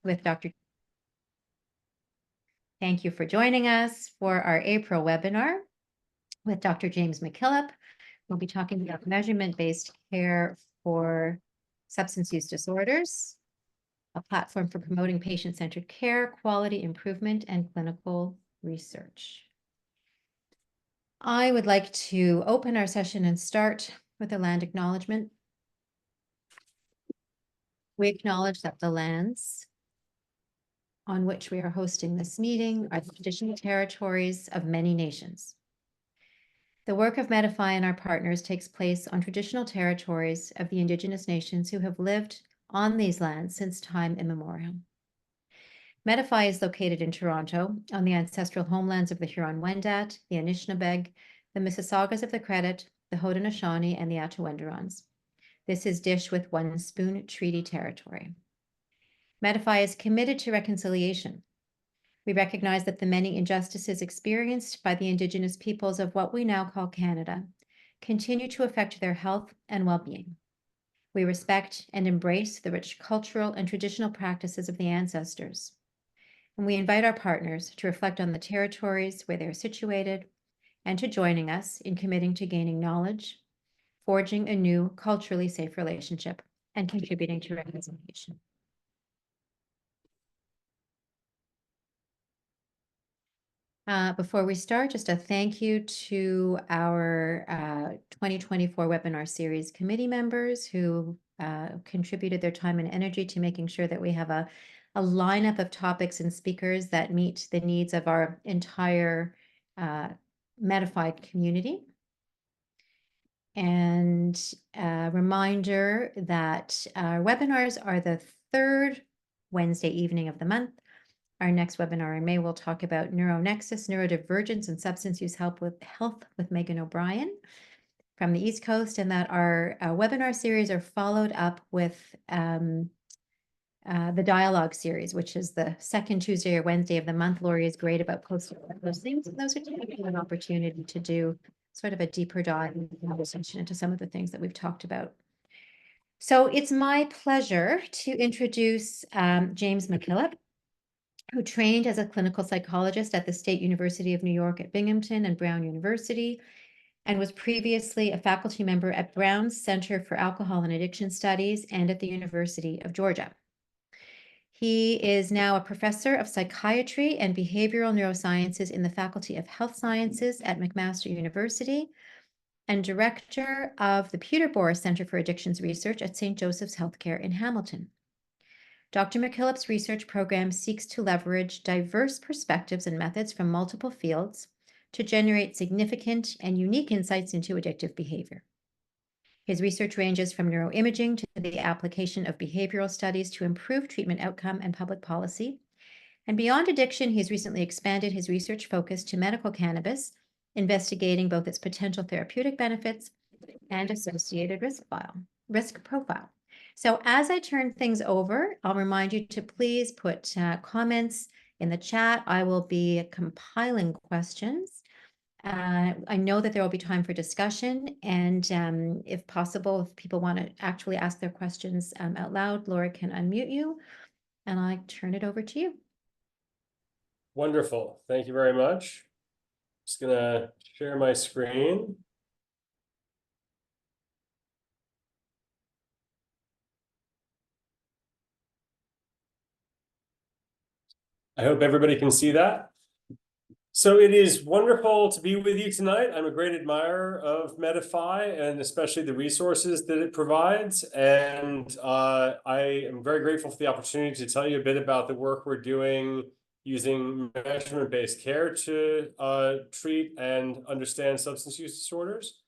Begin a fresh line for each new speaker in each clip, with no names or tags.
with Dr. Thank you for joining us for our April webinar with Dr. James MacKillop. We'll be talking about measurement-based care for substance use disorders, a platform for promoting patient-centered care, quality improvement, and clinical research. I would like to open our session and start with a land acknowledgement. We acknowledge that the lands on which we are hosting this meeting are the traditional territories of many nations. The work of Medify and our partners takes place on traditional territories of the Indigenous nations who have lived on these lands since time immemorial. Medify is located in Toronto on the ancestral homelands of the Huron-Wendat, the Anishinaabeg, the Mississaugas of the Credit, the Haudenosaunee, and the Attawandarons. This is Dish with One Spoon Treaty territory. Medify is committed to reconciliation. We recognize that the many injustices experienced by the Indigenous peoples of what we now call Canada continue to affect their health and well-being. We respect and embrace the rich cultural and traditional practices of the ancestors. And we invite our partners to reflect on the territories where they're situated and to joining us in committing to gaining knowledge, forging a new culturally safe relationship, and contributing to reconciliation. Before we start, just a thank you to our 2024 webinar series committee members who contributed their time and energy to making sure that we have a lineup of topics and speakers that meet the needs of our entire Medify community. And a reminder that our webinars are the third Wednesday evening of the month. Our next webinar in May will talk about neuronexus, neurodivergence, and substance use health with Megan O'Brien from the East Coast, and that our webinar series are followed up with the dialogue series, which is the second Tuesday or Wednesday of the month. Lori is great about posting those things. And those are typically an opportunity to do sort of a deeper dive conversation into some of the things that we've talked about. So it's my pleasure to introduce James MacKillop, who trained as a clinical psychologist at the State University of New York at Binghamton and Brown University, and was previously a faculty member at Brown's Center for Alcohol and Addiction Studies and at the University of Georgia. He is now a professor of psychiatry and behavioral neurosciences in the Faculty of Health Sciences at McMaster University and director of the Peter Boris Center for Addictions Research at St. Joseph's Healthcare in Hamilton. Dr. MacKillop's research program seeks to leverage diverse perspectives and methods from multiple fields to generate significant and unique insights into addictive behavior. His research ranges from neuroimaging to the application of behavioral studies to improve treatment outcome and public policy. And beyond addiction, he has recently expanded his research focus to medical cannabis, investigating both its potential therapeutic benefits and associated risk profile. So as I turn things over, I'll remind you to please put comments in the chat. I will be compiling questions. I know that there will be time for discussion, and if possible, if people want to actually ask their questions out loud, Laura can unmute you, and I turn it over to you.
Wonderful. Thank you very much. Just gonna share my screen. I hope everybody can see that. So it is wonderful to be with you tonight. I'm a great admirer of Medify and especially the resources that it provides. And I am very grateful for the opportunity to tell you a bit about the work we're doing using measurement-based care to treat and understand substance use disorders.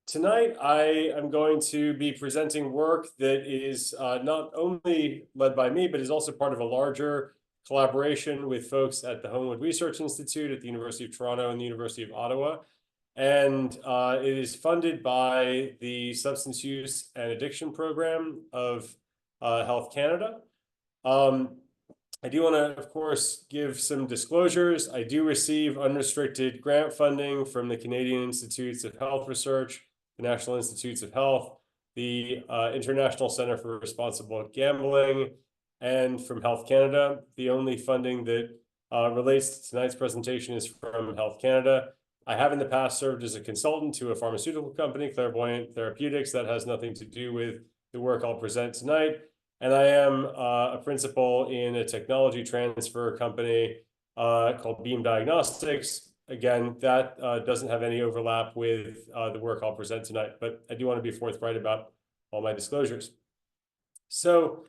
Tonight, I am going to be presenting work that is not only led by me, but is also part of a larger collaboration with folks at the Homewood Research Institute at the University of Toronto and the University of Ottawa. And it is funded by the Substance Use and Addiction Program of Health Canada. I do want to, of course, give some disclosures. I do receive unrestricted grant funding from the Canadian Institutes of Health Research, the National Institutes of Health, the International Center for Responsible Gambling, and from Health Canada. The only funding that relates to tonight's presentation is from Health Canada. I have in the past served as a consultant to a pharmaceutical company, Clairvoyant Therapeutics. That has nothing to do with the work I'll present tonight. And I am a principal in a technology transfer company called Beam Diagnostics. Again, that doesn't have any overlap with the work I'll present tonight, but I do want to be forthright about all my disclosures. So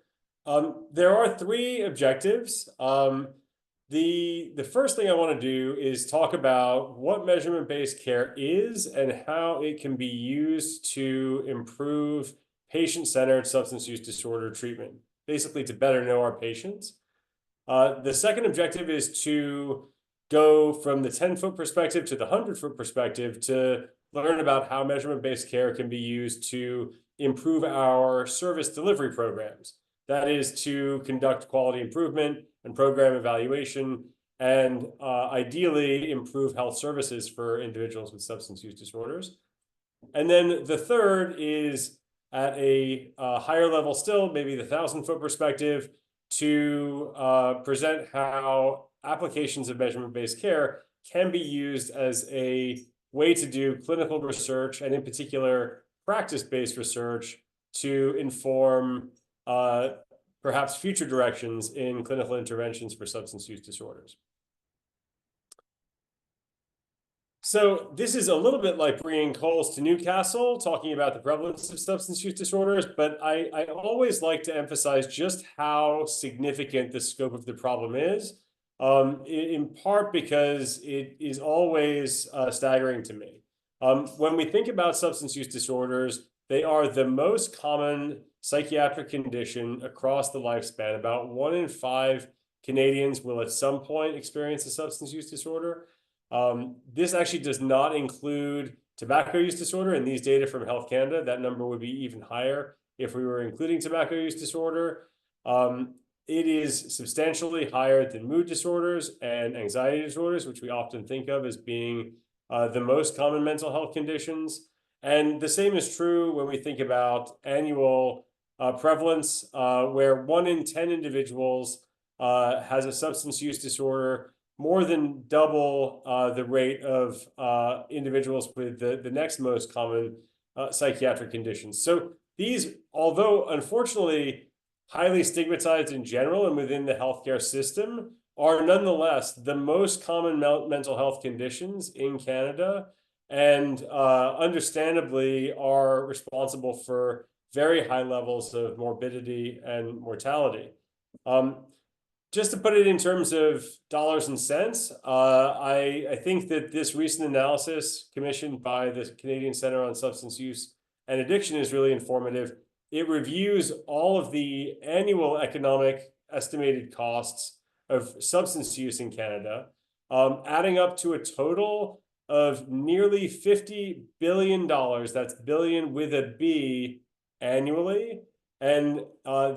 there are three objectives. The first thing I want to do is talk about what measurement-based care is and how it can be used to improve patient-centered substance use disorder treatment, basically to better know our patients. The second objective is to go from the 10-foot perspective to the 100-foot perspective to learn about how measurement-based care can be used to improve our service delivery programs. That is to conduct quality improvement and program evaluation and ideally improve health services for individuals with substance use disorders. And then the third is at a higher level still, maybe the 1,000-foot perspective, to present how applications of measurement-based care can be used as a way to do clinical research, and in particular, practice-based research to inform perhaps future directions in clinical interventions for substance use disorders. So this is a little bit like bringing coals to Newcastle, talking about the prevalence of substance use disorders, but I always like to emphasize just how significant the scope of the problem is, in part because it is always staggering to me. When we think about substance use disorders, they are the most common psychiatric condition across the lifespan. About 1 in 5 Canadians will at some point experience a substance use disorder. This actually does not include tobacco use disorder. In these data from Health Canada, that number would be even higher if we were including tobacco use disorder. It is substantially higher than mood disorders and anxiety disorders, which we often think of as being the most common mental health conditions. And the same is true when we think about annual prevalence, where 1 in 10 individuals has a substance use disorder, more than double the rate of individuals with the next most common psychiatric conditions. So these, although unfortunately highly stigmatized in general and within the healthcare system, are nonetheless the most common mental health conditions in Canada, and understandably are responsible for very high levels of morbidity and mortality. Just to put it in terms of dollars and cents, I think that this recent analysis commissioned by the Canadian Centre on Substance Use and Addiction is really informative. It reviews all of the annual economic estimated costs of substance use in Canada, adding up to a total of nearly $50 billion, that's billion with a B, annually. And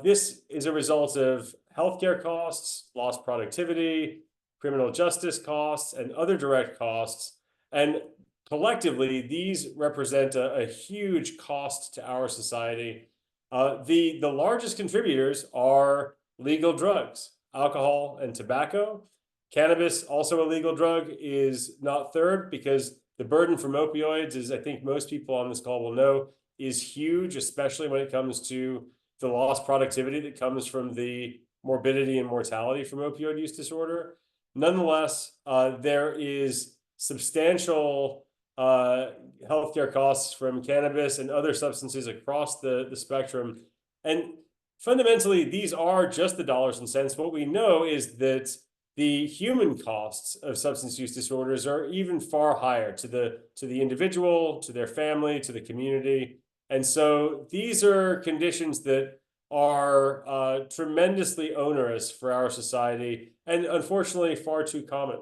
this is a result of healthcare costs, lost productivity, criminal justice costs, and other direct costs. And collectively, these represent a huge cost to our society. The largest contributors are legal drugs, alcohol and tobacco. Cannabis, also a legal drug, is not third because the burden from opioids, as I think most people on this call will know, is huge, especially when it comes to the lost productivity that comes from the morbidity and mortality from opioid use disorder. Nonetheless, there is substantial healthcare costs from cannabis and other substances across the spectrum. And fundamentally, these are just the dollars and cents. What we know is that the human costs of substance use disorders are even far higher to the individual, to their family, to the community. And so these are conditions that are tremendously onerous for our society and unfortunately far too common.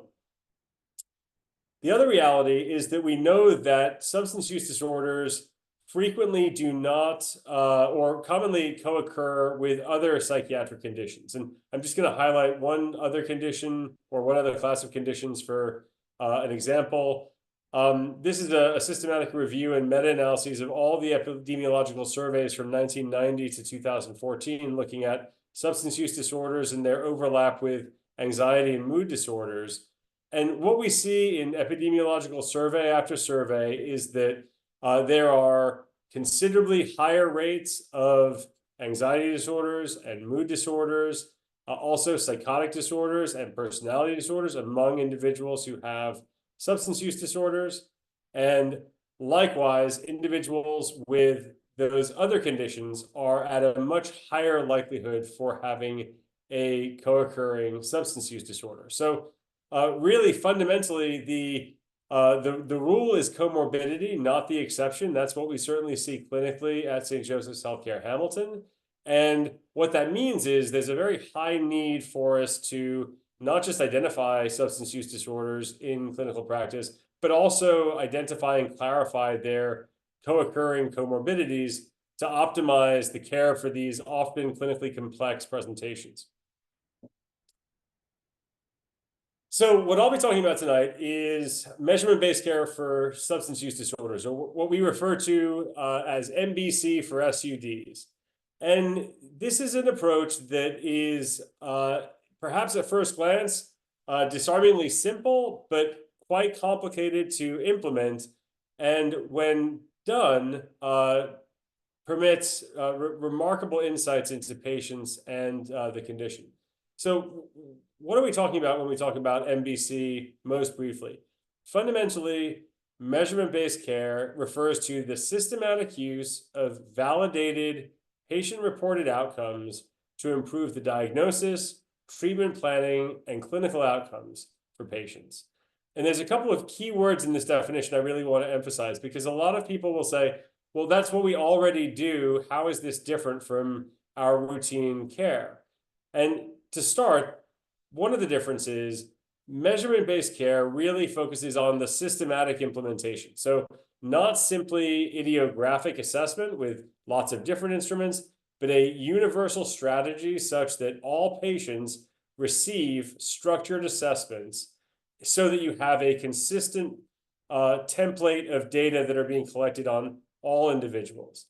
The other reality is that we know that substance use disorders frequently do not or commonly co-occur with other psychiatric conditions. And I'm just going to highlight one other condition or one other class of conditions for an example. This is a systematic review and meta-analyses of all the epidemiological surveys from 1990 to 2014, looking at substance use disorders and their overlap with anxiety and mood disorders. And what we see in epidemiological survey after survey is that there are considerably higher rates of anxiety disorders and mood disorders, also psychotic disorders and personality disorders among individuals who have substance use disorders, and likewise, individuals with those other conditions are at a much higher likelihood for having a co-occurring substance use disorder. So really, fundamentally, the rule is comorbidity, not the exception. That's what we certainly see clinically at St. Joseph's Healthcare Hamilton. And what that means is there's a very high need for us to not just identify substance use disorders in clinical practice, but also identify and clarify their co-occurring comorbidities to optimize the care for these often clinically complex presentations. So what I'll be talking about tonight is measurement-based care for substance use disorders, or what we refer to as MBC for SUDs. And this is an approach that is perhaps at first glance disarmingly simple, but quite complicated to implement. And when done, permits remarkable insights into patients and the condition. So what are we talking about when we talk about MBC most briefly? Fundamentally, measurement-based care refers to the systematic use of validated patient-reported outcomes to improve the diagnosis, treatment planning, and clinical outcomes for patients. And there's a couple of key words in this definition I really want to emphasize, because a lot of people will say, well, that's what we already do. How is this different from our routine care? And to start, one of the differences, measurement-based care really focuses on the systematic implementation. So not simply idiographic assessment with lots of different instruments, but a universal strategy such that all patients receive structured assessments so that you have a consistent template of data that are being collected on all individuals.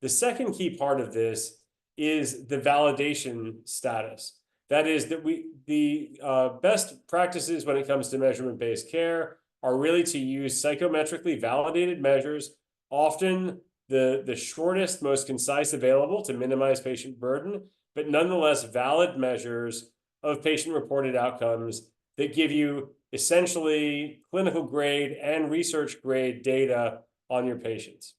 The second key part of this is the validation status. That is that the best practices when it comes to measurement-based care are really to use psychometrically validated measures, often the shortest, most concise available to minimize patient burden, but nonetheless valid measures of patient-reported outcomes that give you essentially clinical grade and research grade data on your patients.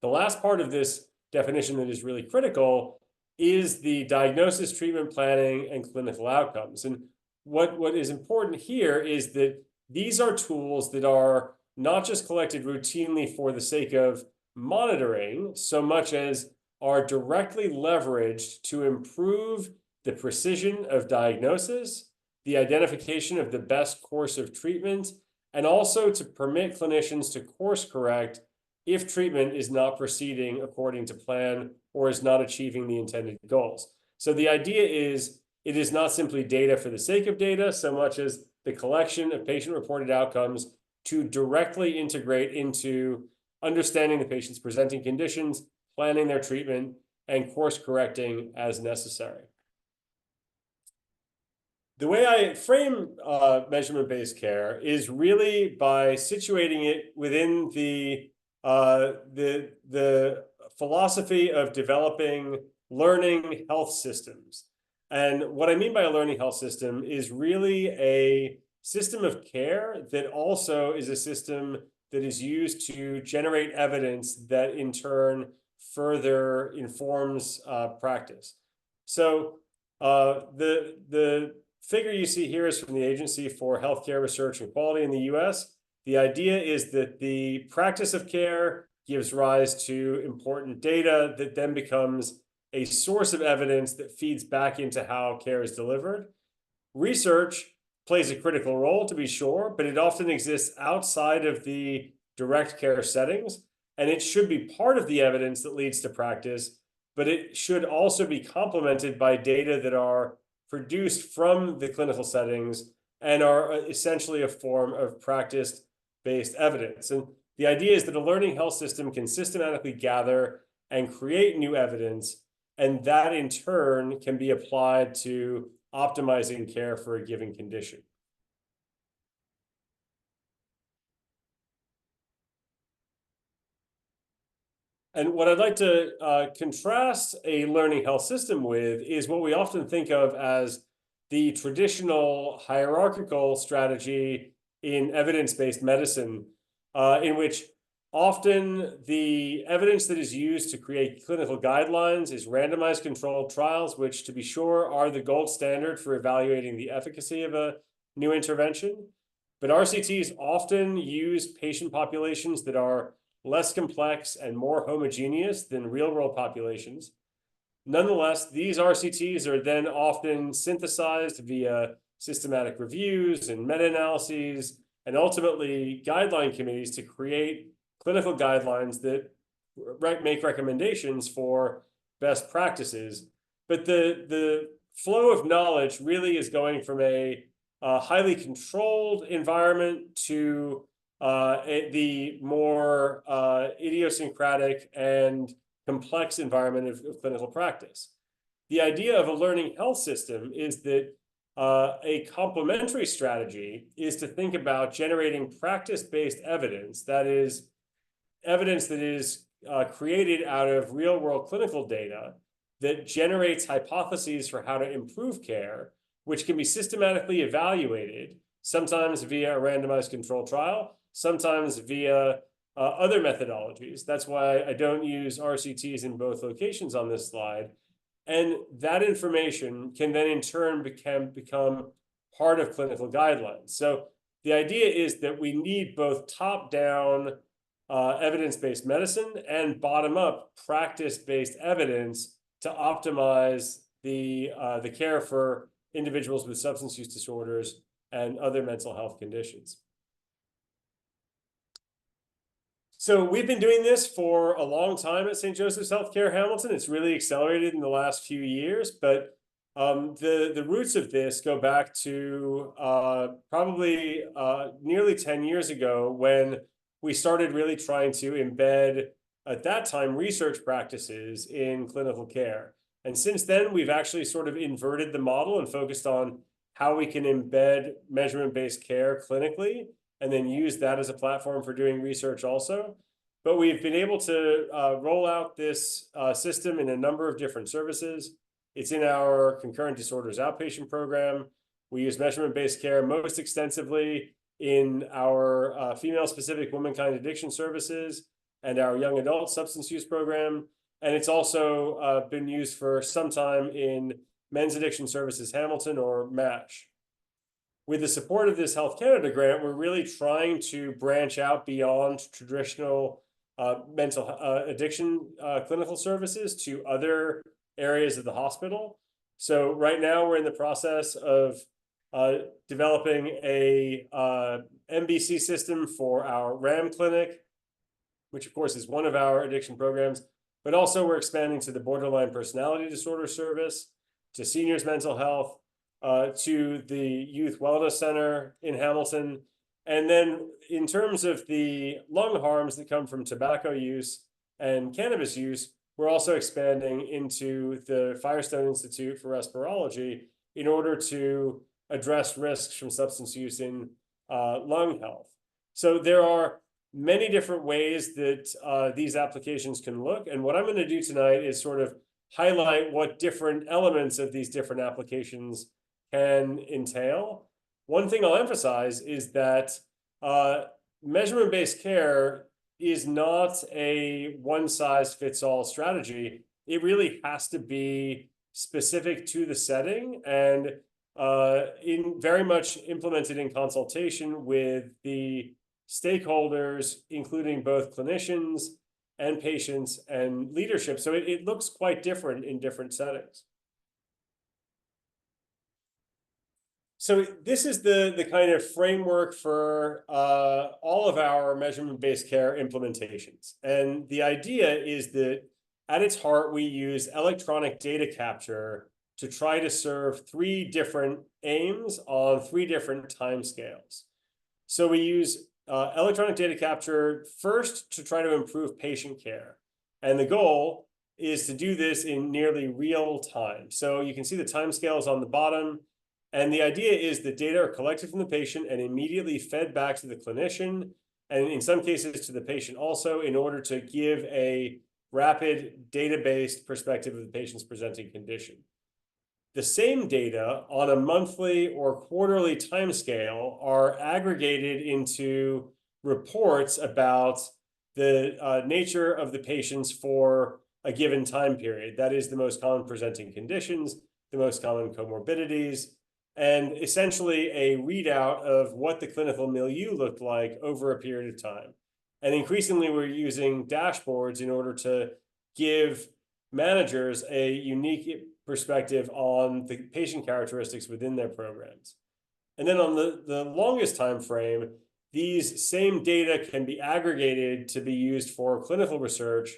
The last part of this definition that is really critical is the diagnosis, treatment planning, and clinical outcomes. And what is important here is that these are tools that are not just collected routinely for the sake of monitoring, so much as are directly leveraged to improve the precision of diagnosis, the identification of the best course of treatment, and also to permit clinicians to course correct if treatment is not proceeding according to plan or is not achieving the intended goals. So the idea is it is not simply data for the sake of data, so much as the collection of patient-reported outcomes to directly integrate into understanding the patient's presenting conditions, planning their treatment, and course correcting as necessary. The way I frame measurement-based care is really by situating it within the philosophy of developing learning health systems. And what I mean by a learning health system is really a system of care that also is a system that is used to generate evidence that in turn further informs practice. So the figure you see here is from the Agency for Healthcare Research and Quality in the US. The idea is that the practice of care gives rise to important data that then becomes a source of evidence that feeds back into how care is delivered. Research plays a critical role, to be sure, but it often exists outside of the direct care settings, and it should be part of the evidence that leads to practice, but it should also be complemented by data that are produced from the clinical settings and are essentially a form of practice practice-based evidence. And the idea is that a learning health system can systematically gather and create new evidence, and that in turn can be applied to optimizing care for a given condition. And what I'd like to contrast a learning health system with is what we often think of as the traditional hierarchical strategy in evidence-based medicine, in which often the evidence that is used to create clinical guidelines is randomized controlled trials, which, to be sure, are the gold standard for evaluating the efficacy of a new intervention. But RCTs often use patient populations that are less complex and more homogeneous than real-world populations. Nonetheless, these RCTs are then often synthesized via systematic reviews and meta-analyses, and ultimately guideline committees to create clinical guidelines that make recommendations for best practices. But the flow of knowledge really is going from a highly controlled environment to the more idiosyncratic and complex environment of clinical practice. The idea of a learning health system is that a complementary strategy is to think about generating practice-based evidence, that is, evidence that is created out of real-world clinical data that generates hypotheses for how to improve care, which can be systematically evaluated, sometimes via a randomized controlled trial, sometimes via other methodologies. That's why I don't use RCTs in both locations on this slide. And that information can then in turn become part of clinical guidelines. So the idea is that we need both top-down evidence-based medicine and bottom-up practice-based evidence to optimize the care for individuals with substance use disorders and other mental health conditions. So we've been doing this for a long time at St. Joseph's Healthcare Hamilton. It's really accelerated in the last few years, but the roots of this go back to probably nearly 10 years ago, when we started really trying to embed, at that time, research practices in clinical care. And since then, we've actually sort of inverted the model and focused on how we can embed measurement-based care clinically, and then use that as a platform for doing research also. But we've been able to roll out this system in a number of different services. It's in our concurrent disorders outpatient program. We use measurement-based care most extensively in our female-specific womankind addiction services and our young adult substance use program. And it's also been used for some time in Men's Addiction Services Hamilton, or MASH. With the support of this Health Canada grant, we're really trying to branch out beyond traditional mental addiction clinical services to other areas of the hospital. So right now we're in the process of developing a MBC system for our RAM clinic, which of course is one of our addiction programs, but also we're expanding to the borderline personality disorder service, to seniors mental health, to the Youth Wellness Center in Hamilton. And then in terms of the lung harms that come from tobacco use and cannabis use, we're also expanding into the Firestone Institute for Respirology in order to address risks from substance use in lung health. So there are many different ways that these applications can look. And what I'm going to do tonight is sort of highlight what different elements of these different applications can entail. One thing I'll emphasize is that measurement-based care is not a one-size-fits-all strategy. It really has to be specific to the setting and very much implemented in consultation with the stakeholders, including both clinicians and patients and leadership. So it looks quite different in different settings. So this is the kind of framework for all of our measurement-based care implementations. And the idea is that at its heart, we use electronic data capture to try to serve three different aims on three different timescales. So we use electronic data capture first to try to improve patient care. And the goal is to do this in nearly real time. So you can see the timescales on the bottom. And the idea is that data are collected from the patient and immediately fed back to the clinician, and in some cases to the patient also, in order to give a rapid data-based perspective of the patient's presenting condition. The same data on a monthly or quarterly timescale are aggregated into reports about the nature of the patients for a given time period. That is the most common presenting conditions, the most common comorbidities, and essentially a readout of what the clinical milieu looked like over a period of time. And increasingly, we're using dashboards in order to give managers a unique perspective on the patient characteristics within their programs. And then on the longest time frame, these same data can be aggregated to be used for clinical research.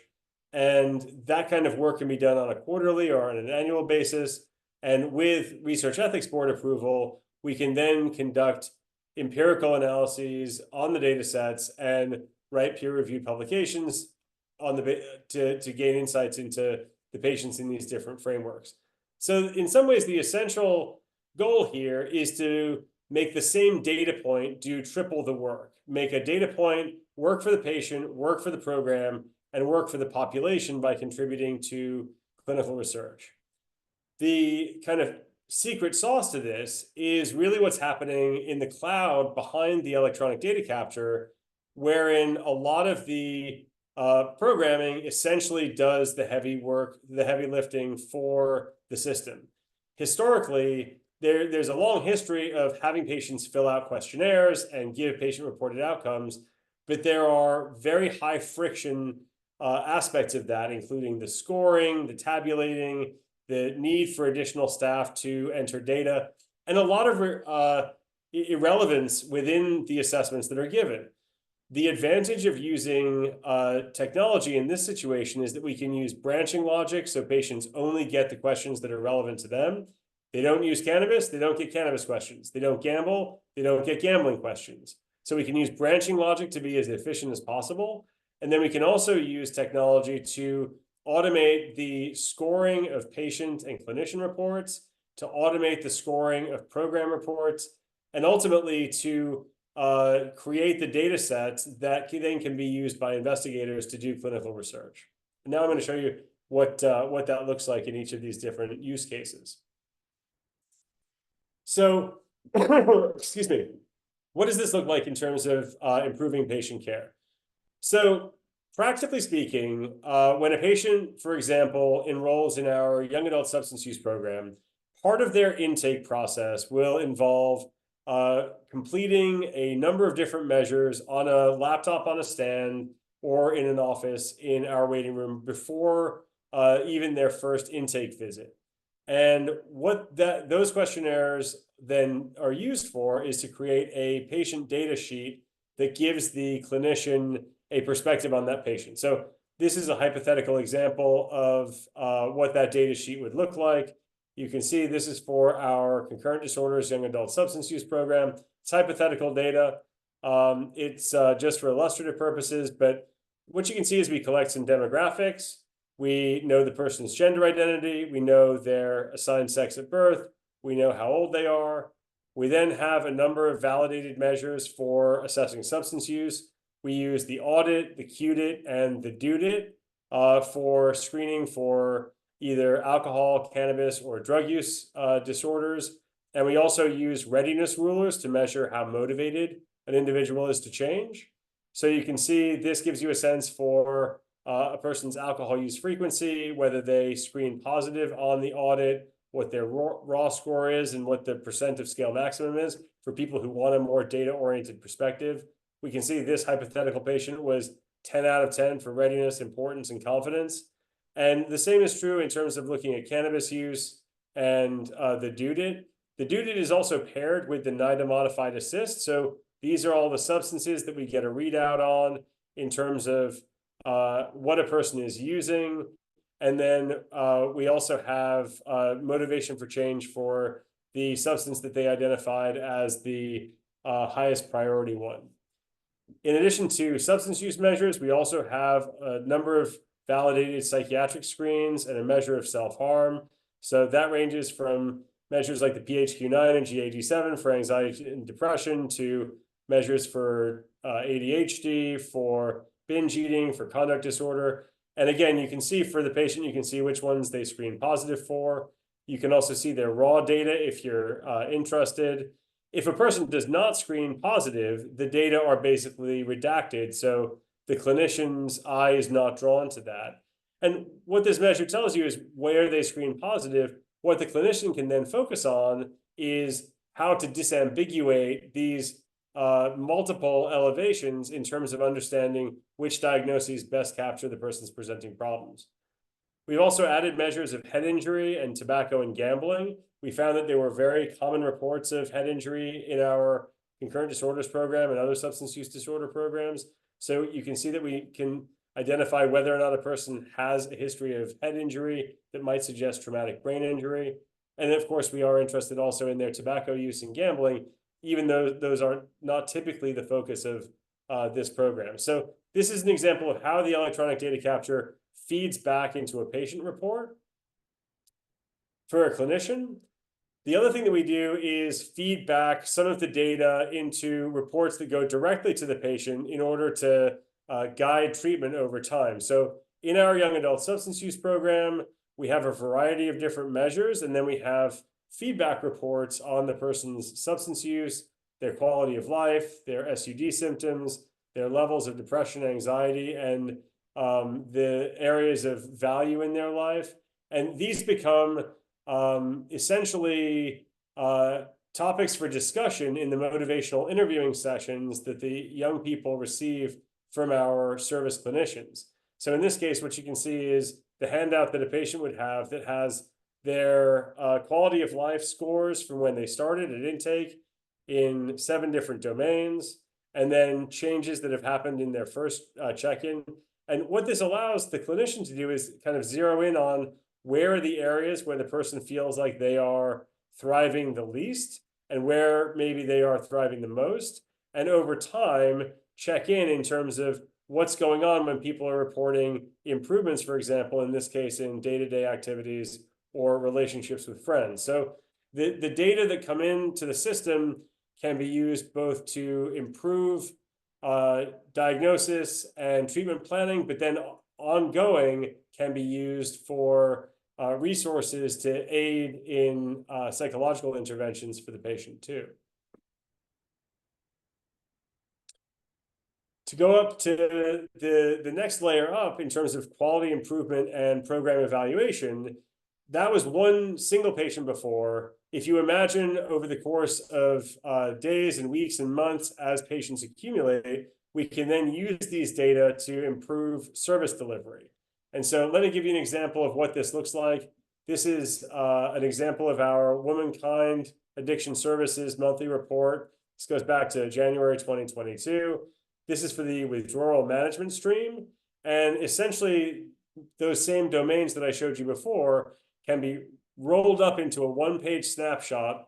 And that kind of work can be done on a quarterly or on an annual basis. And with Research Ethics Board approval, we can then conduct empirical analyses on the data sets and write peer-reviewed publications on to gain insights into the patients in these different frameworks. So in some ways, the essential goal here is to make the same data point do triple the work. Make a data point work for the patient, work for the program, and work for the population by contributing to clinical research. The kind of secret sauce to this is really what's happening in the cloud behind the electronic data capture, wherein a lot of the programming essentially does the heavy work, the heavy lifting for the system. Historically, there's a long history of having patients fill out questionnaires and give patient-reported outcomes, but there are very high friction aspects of that, including the scoring, the tabulating, the need for additional staff to enter data, and a lot of irrelevance within the assessments that are given. The advantage of using technology in this situation is that we can use branching logic, so patients only get the questions that are relevant to them. They don't use cannabis, they don't get cannabis questions. They don't gamble, they don't get gambling questions. So we can use branching logic to be as efficient as possible. And then we can also use technology to automate the scoring of patient and clinician reports, to automate the scoring of program reports, and ultimately to create the data sets that then can be used by investigators to do clinical research. And now I'm going to show you what that looks like in each of these different use cases. So, excuse me, what does this look like in terms of improving patient care? So, practically speaking, when a patient, for example, enrolls in our young adult substance use program, part of their intake process will involve completing a number of different measures on a laptop on a stand or in an office in our waiting room before even their first intake visit. And what those questionnaires then are used for is to create a patient data sheet that gives the clinician a perspective on that patient. So this is a hypothetical example of what that data sheet would look like. You can see this is for our concurrent disorders young adult substance use program. It's hypothetical data. It's just for illustrative purposes, but what you can see is we collect some demographics. We know the person's gender identity. We know their assigned sex at birth. We know how old they are. We then have a number of validated measures for assessing substance use. We use the audit, the QDIT, and the DUDIT for screening for either alcohol, cannabis, or drug use disorders. And we also use readiness rulers to measure how motivated an individual is to change. So you can see this gives you a sense for a person's alcohol use frequency, whether they screen positive on the audit, what their raw score is, and what the percent of scale maximum is for people who want a more data-oriented perspective. We can see this hypothetical patient was 10 out of 10 for readiness, importance, and confidence. And the same is true in terms of looking at cannabis use and the DUDIT. The DUDIT is also paired with the NIDA modified assist. So these are all the substances that we get a readout on in terms of what a person is using. And then we also have motivation for change for the substance that they identified as the highest priority one. In addition to substance use measures, we also have a number of validated psychiatric screens and a measure of self-harm. So that ranges from measures like the PHQ-9 and GAD-7 for anxiety and depression to measures for ADHD, for binge eating, for conduct disorder. And again, you can see for the patient, you can see which ones they screen positive for. You can also see their raw data if you're interested. If a person does not screen positive, the data are basically redacted. So the clinician's eye is not drawn to that. And what this measure tells you is where they screen positive. What the clinician can then focus on is how to disambiguate these multiple elevations in terms of understanding which diagnoses best capture the person's presenting problems. We've also added measures of head injury and tobacco and gambling. We found that there were very common reports of head injury in our concurrent disorders program and other substance use disorder programs. So you can see that we can identify whether or not a person has a history of head injury that might suggest traumatic brain injury. And of course, we are interested also in their tobacco use and gambling, even though those are not typically the focus of this program. So this is an example of how the electronic data capture feeds back into a patient report. For a clinician, the other thing that we do is feed back some of the data into reports that go directly to the patient in order to guide treatment over time. So in our young adult substance use program, we have a variety of different measures, and then we have feedback reports on the person's substance use, their quality of life, their SUD symptoms, their levels of depression, anxiety, and the areas of value in their life. And these become essentially topics for discussion in the motivational interviewing sessions that the young people receive from our service clinicians. So in this case, what you can see is the handout that a patient would have that has their quality of life scores from when they started at intake in 7 different domains, and then changes that have happened in their first check-in. And what this allows the clinician to do is kind of zero in on where are the areas where the person feels like they are thriving the least and where maybe they are thriving the most. And over time, check in terms of what's going on when people are reporting improvements, for example, in this case, in day-to-day activities or relationships with friends. So the data that come into the system can be used both to improve diagnosis and treatment planning, but then ongoing can be used for resources to aid in psychological interventions for the patient too. To go up to the next layer up in terms of quality improvement and program evaluation, that was one single patient before. If you imagine over the course of days and weeks and months as patients accumulate, we can then use these data to improve service delivery. And so let me give you an example of what this looks like. This is an example of our Womankind Addiction Services monthly report. This goes back to January 2022. This is for the withdrawal management stream. And essentially, those same domains that I showed you before can be rolled up into a one-page snapshot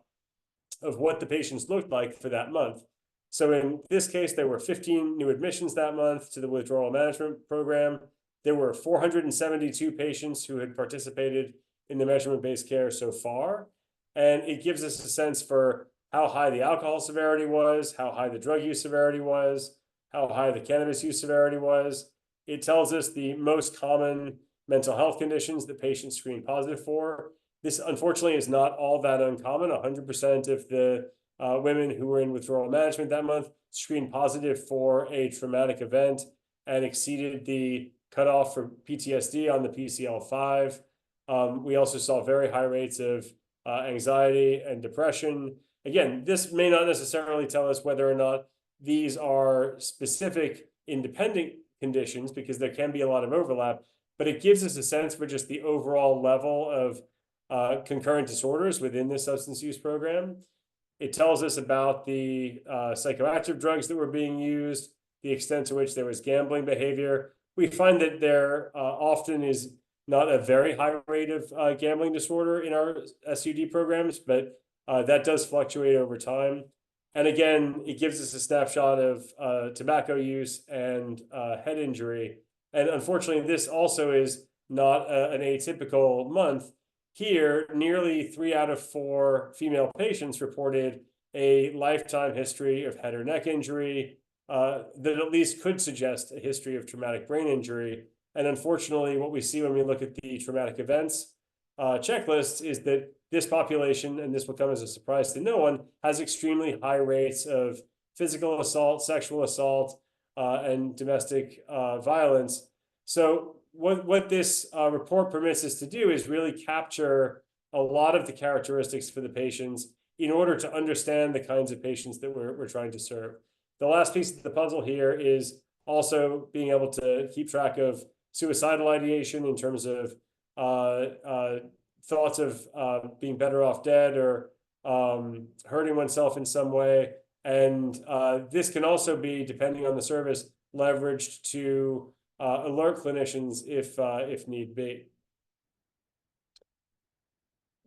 of what the patients looked like for that month. So in this case, there were 15 new admissions that month to the withdrawal management program. There were 472 patients who had participated in the measurement-based care so far. And it gives us a sense for how high the alcohol severity was, how high the drug use severity was, how high the cannabis use severity was. It tells us the most common mental health conditions that patients screen positive for. This, unfortunately, is not all that uncommon. 100% of the women who were in withdrawal management that month screened positive for a traumatic event and exceeded the cutoff for PTSD on the PCL5. We also saw very high rates of anxiety and depression. Again, this may not necessarily tell us whether or not these are specific independent conditions, because there can be a lot of overlap, but it gives us a sense for just the overall level of concurrent disorders within the substance use program. It tells us about the psychoactive drugs that were being used, the extent to which there was gambling behavior. We find that there often is not a very high rate of gambling disorder in our SUD programs, but that does fluctuate over time. And again, it gives us a snapshot of tobacco use and head injury. And unfortunately, this also is not an atypical month. Here, nearly 3 out of 4 female patients reported a lifetime history of head or neck injury that at least could suggest a history of traumatic brain injury. And unfortunately, what we see when we look at the traumatic events checklist is that this population, and this will come as a surprise to no one, has extremely high rates of physical assault, sexual assault, and domestic violence. So what this report permits us to do is really capture a lot of the characteristics for the patients in order to understand the kinds of patients that we're trying to serve. The last piece of the puzzle here is also being able to keep track of suicidal ideation in terms of thoughts of being better off dead or hurting oneself in some way. And this can also be, depending on the service, leveraged to alert clinicians if need be.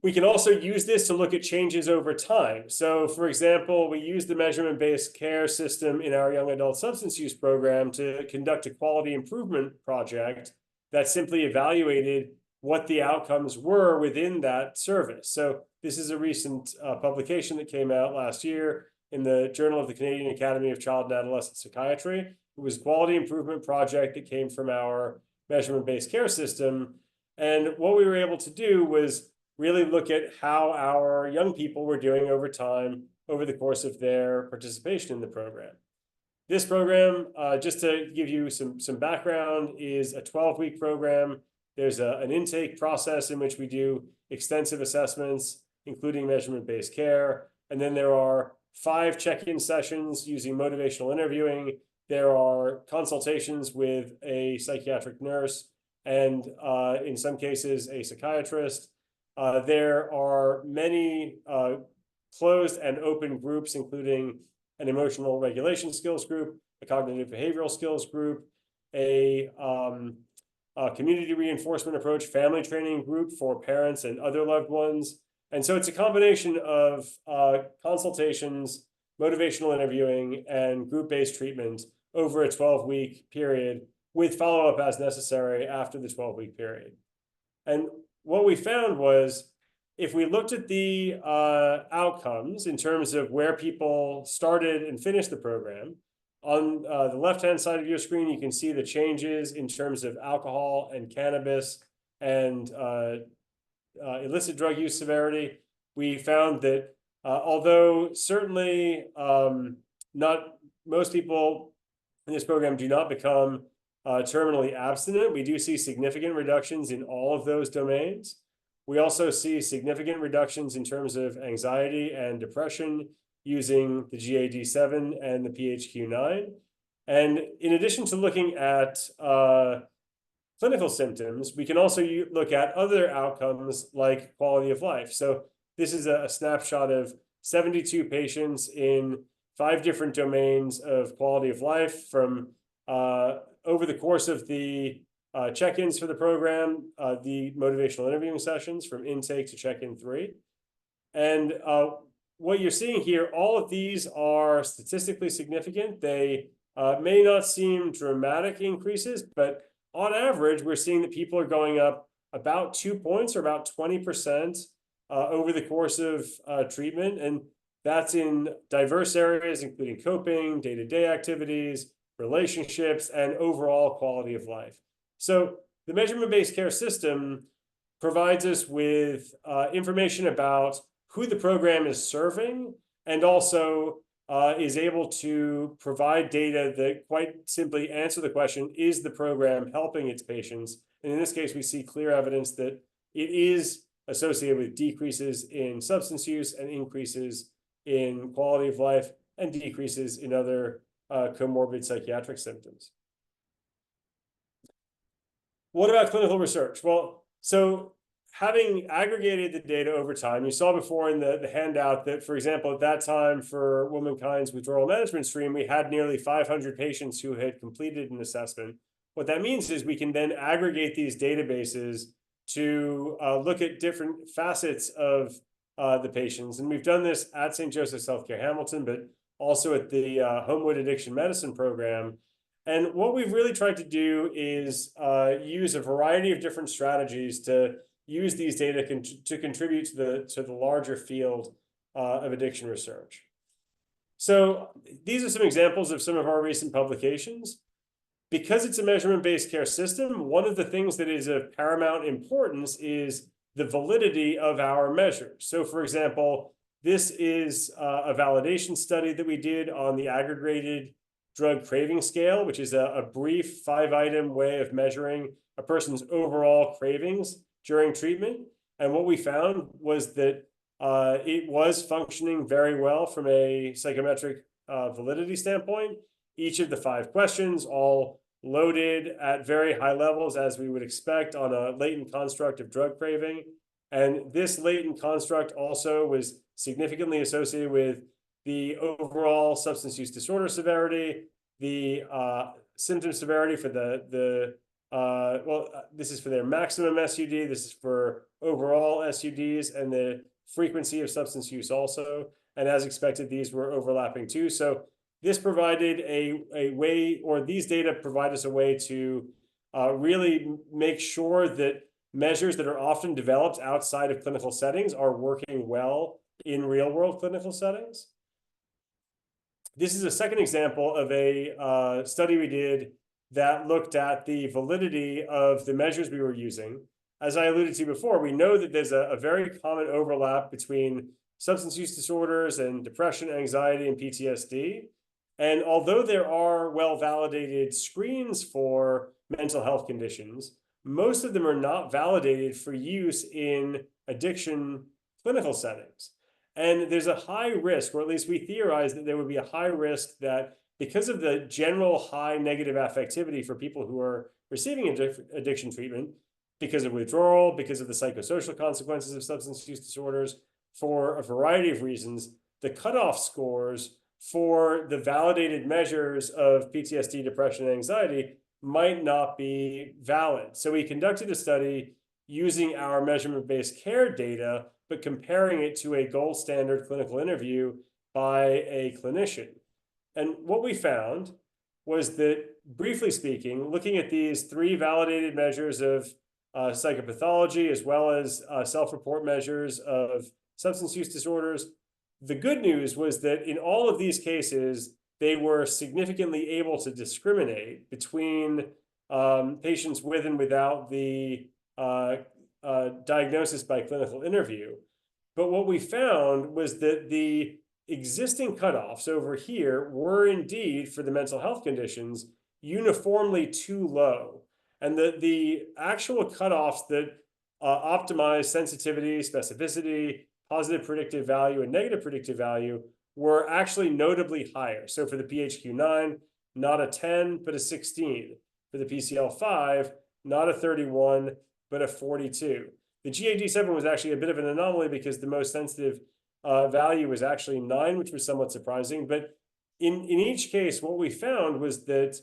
We can also use this to look at changes over time. So, for example, we use the measurement-based care system in our young adult substance use program to conduct a quality improvement project that simply evaluated what the outcomes were within that service. So this is a recent publication that came out last year in the Journal of the Canadian Academy of Child and Adolescent Psychiatry. It was a quality improvement project that came from our measurement-based care system. And what we were able to do was really look at how our young people were doing over time over the course of their participation in the program. This program, just to give you some background, is a 12-week program. There's an intake process in which we do extensive assessments, including measurement-based care. And then there are 5 check-in sessions using motivational interviewing. There are consultations with a psychiatric nurse and, in some cases, a psychiatrist. There are many closed and open groups, including an emotional regulation skills group, a cognitive behavioral skills group, a community reinforcement approach, family training group for parents and other loved ones. And so it's a combination of consultations, motivational interviewing, and group-based treatment over a 12-week period with follow-up as necessary after the 12-week period. And what we found was if we looked at the outcomes in terms of where people started and finished the program, on the left-hand side of your screen, you can see the changes in terms of alcohol and cannabis and illicit drug use severity. We found that although certainly not most people in this program do not become terminally abstinent, we do see significant reductions in all of those domains. We also see significant reductions in terms of anxiety and depression using the GAD-7 and the PHQ-9. And in addition to looking at clinical symptoms, we can also look at other outcomes like quality of life. So this is a snapshot of 72 patients in 5 different domains of quality of life from over the course of the check-ins for the program, the motivational interviewing sessions from intake to check-in 3. And what you're seeing here, all of these are statistically significant. They may not seem dramatic increases, but on average, we're seeing that people are going up about 2 points or about 20% over the course of treatment. And that's in diverse areas, including coping, day-to-day activities, relationships, and overall quality of life. So the measurement-based care system provides us with information about who the program is serving and also is able to provide data that quite simply answer the question, is the program helping its patients? And in this case, we see clear evidence that it is associated with decreases in substance use and increases in quality of life and decreases in other comorbid psychiatric symptoms. What about clinical research? Well, so having aggregated the data over time, you saw before in the handout that, for example, at that time for Womankind's withdrawal management stream, we had nearly 500 patients who had completed an assessment. What that means is we can then aggregate these databases to look at different facets of the patients. And we've done this at St. Joseph's Healthcare Hamilton, but also at the Homewood Addiction Medicine Program. And what we've really tried to do is use a variety of different strategies to use these data to contribute to the larger field of addiction research. So these are some examples of some of our recent publications. Because it's a measurement-based care system, one of the things that is of paramount importance is the validity of our measures. So for example, this is a validation study that we did on the aggregated drug craving scale, which is a brief 5-item way of measuring a person's overall cravings during treatment. And what we found was that it was functioning very well from a psychometric validity standpoint. Each of the 5 questions, all loaded at very high levels, as we would expect on a latent construct of drug craving. And this latent construct also was significantly associated with the overall substance use disorder severity, the symptom severity for this is for their maximum SUD, this is for overall SUDs, and the frequency of substance use also. And as expected, these were overlapping too. So this provided a way, or these data provide us a way to really make sure that measures that are often developed outside of clinical settings are working well in real-world clinical settings. This is a second example of a study we did that looked at the validity of the measures we were using. As I alluded to before, we know that there's a very common overlap between substance use disorders and depression, anxiety, and PTSD. And although there are well-validated screens for mental health conditions, most of them are not validated for use in addiction clinical settings. And there's a high risk, or at least we theorize that there would be a high risk that because of the general high negative affectivity for people who are receiving addiction treatment, because of withdrawal, because of the psychosocial consequences of substance use disorders, for a variety of reasons, the cutoff scores for the validated measures of PTSD, depression, and anxiety might not be valid. So we conducted a study using our measurement-based care data, but comparing it to a gold standard clinical interview by a clinician. And what we found was that, briefly speaking, looking at these 3 validated measures of psychopathology, as well as self-report measures of substance use disorders, the good news was that in all of these cases, they were significantly able to discriminate between patients with and without the diagnosis by clinical interview. But what we found was that the existing cutoffs over here were indeed, for the mental health conditions, uniformly too low. And the actual cutoffs that optimize sensitivity, specificity, positive predictive value, and negative predictive value were actually notably higher. So for the PHQ-9, not a 10, but a 16. For the PCL-5, not a 31, but a 42. The GAD-7 was actually a bit of an anomaly because the most sensitive value was actually 9, which was somewhat surprising. But in each case, what we found was that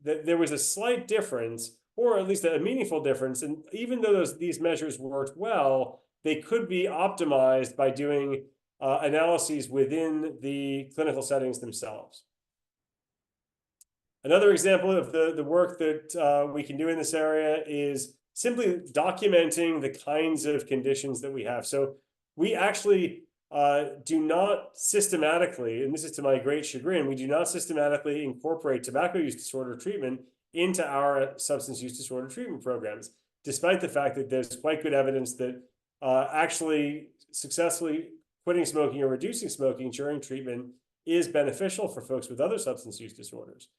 that there was a slight difference, or at least a meaningful difference. And even though these measures worked well, they could be optimized by doing analyses within the clinical settings themselves. Another example of the work that we can do in this area is simply documenting the kinds of conditions that we have. So we actually do not systematically, and this is to my great chagrin, we do not systematically incorporate tobacco use disorder treatment into our substance use disorder treatment programs, despite the fact that there's quite good evidence that actually successfully quitting smoking or reducing smoking during treatment is beneficial for folks with other substance use disorders.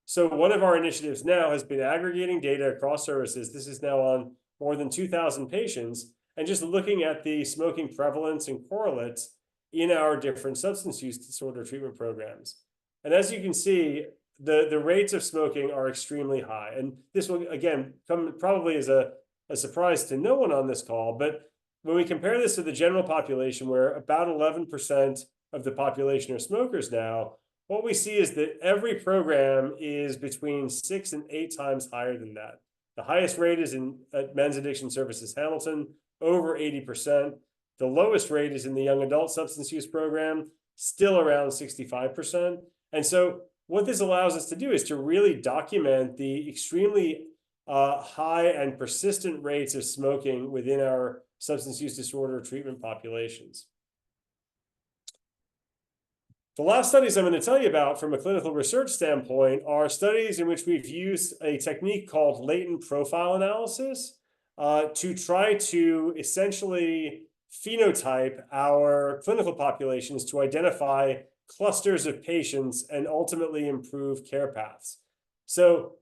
So one of our initiatives now has been aggregating data across services. This is now on more than 2,000 patients, and just looking at the smoking prevalence and correlates in our different substance use disorder treatment programs. And as you can see, the rates of smoking are extremely high. And this will, again, come probably as a surprise to no one on this call, but when we compare this to the general population, where about 11% of the population are smokers now, what we see is that every program is between 6 and 8 times higher than that. The highest rate is at Men's Addiction Services Hamilton, over 80%. The lowest rate is in the young adult substance use program, still around 65%. And so what this allows us to do is to really document the extremely high and persistent rates of smoking within our substance use disorder treatment populations. The last studies I'm going to tell you about from a clinical research standpoint are studies in which we've used a technique called latent profile analysis to try to essentially phenotype our clinical populations to identify clusters of patients and ultimately improve care paths. So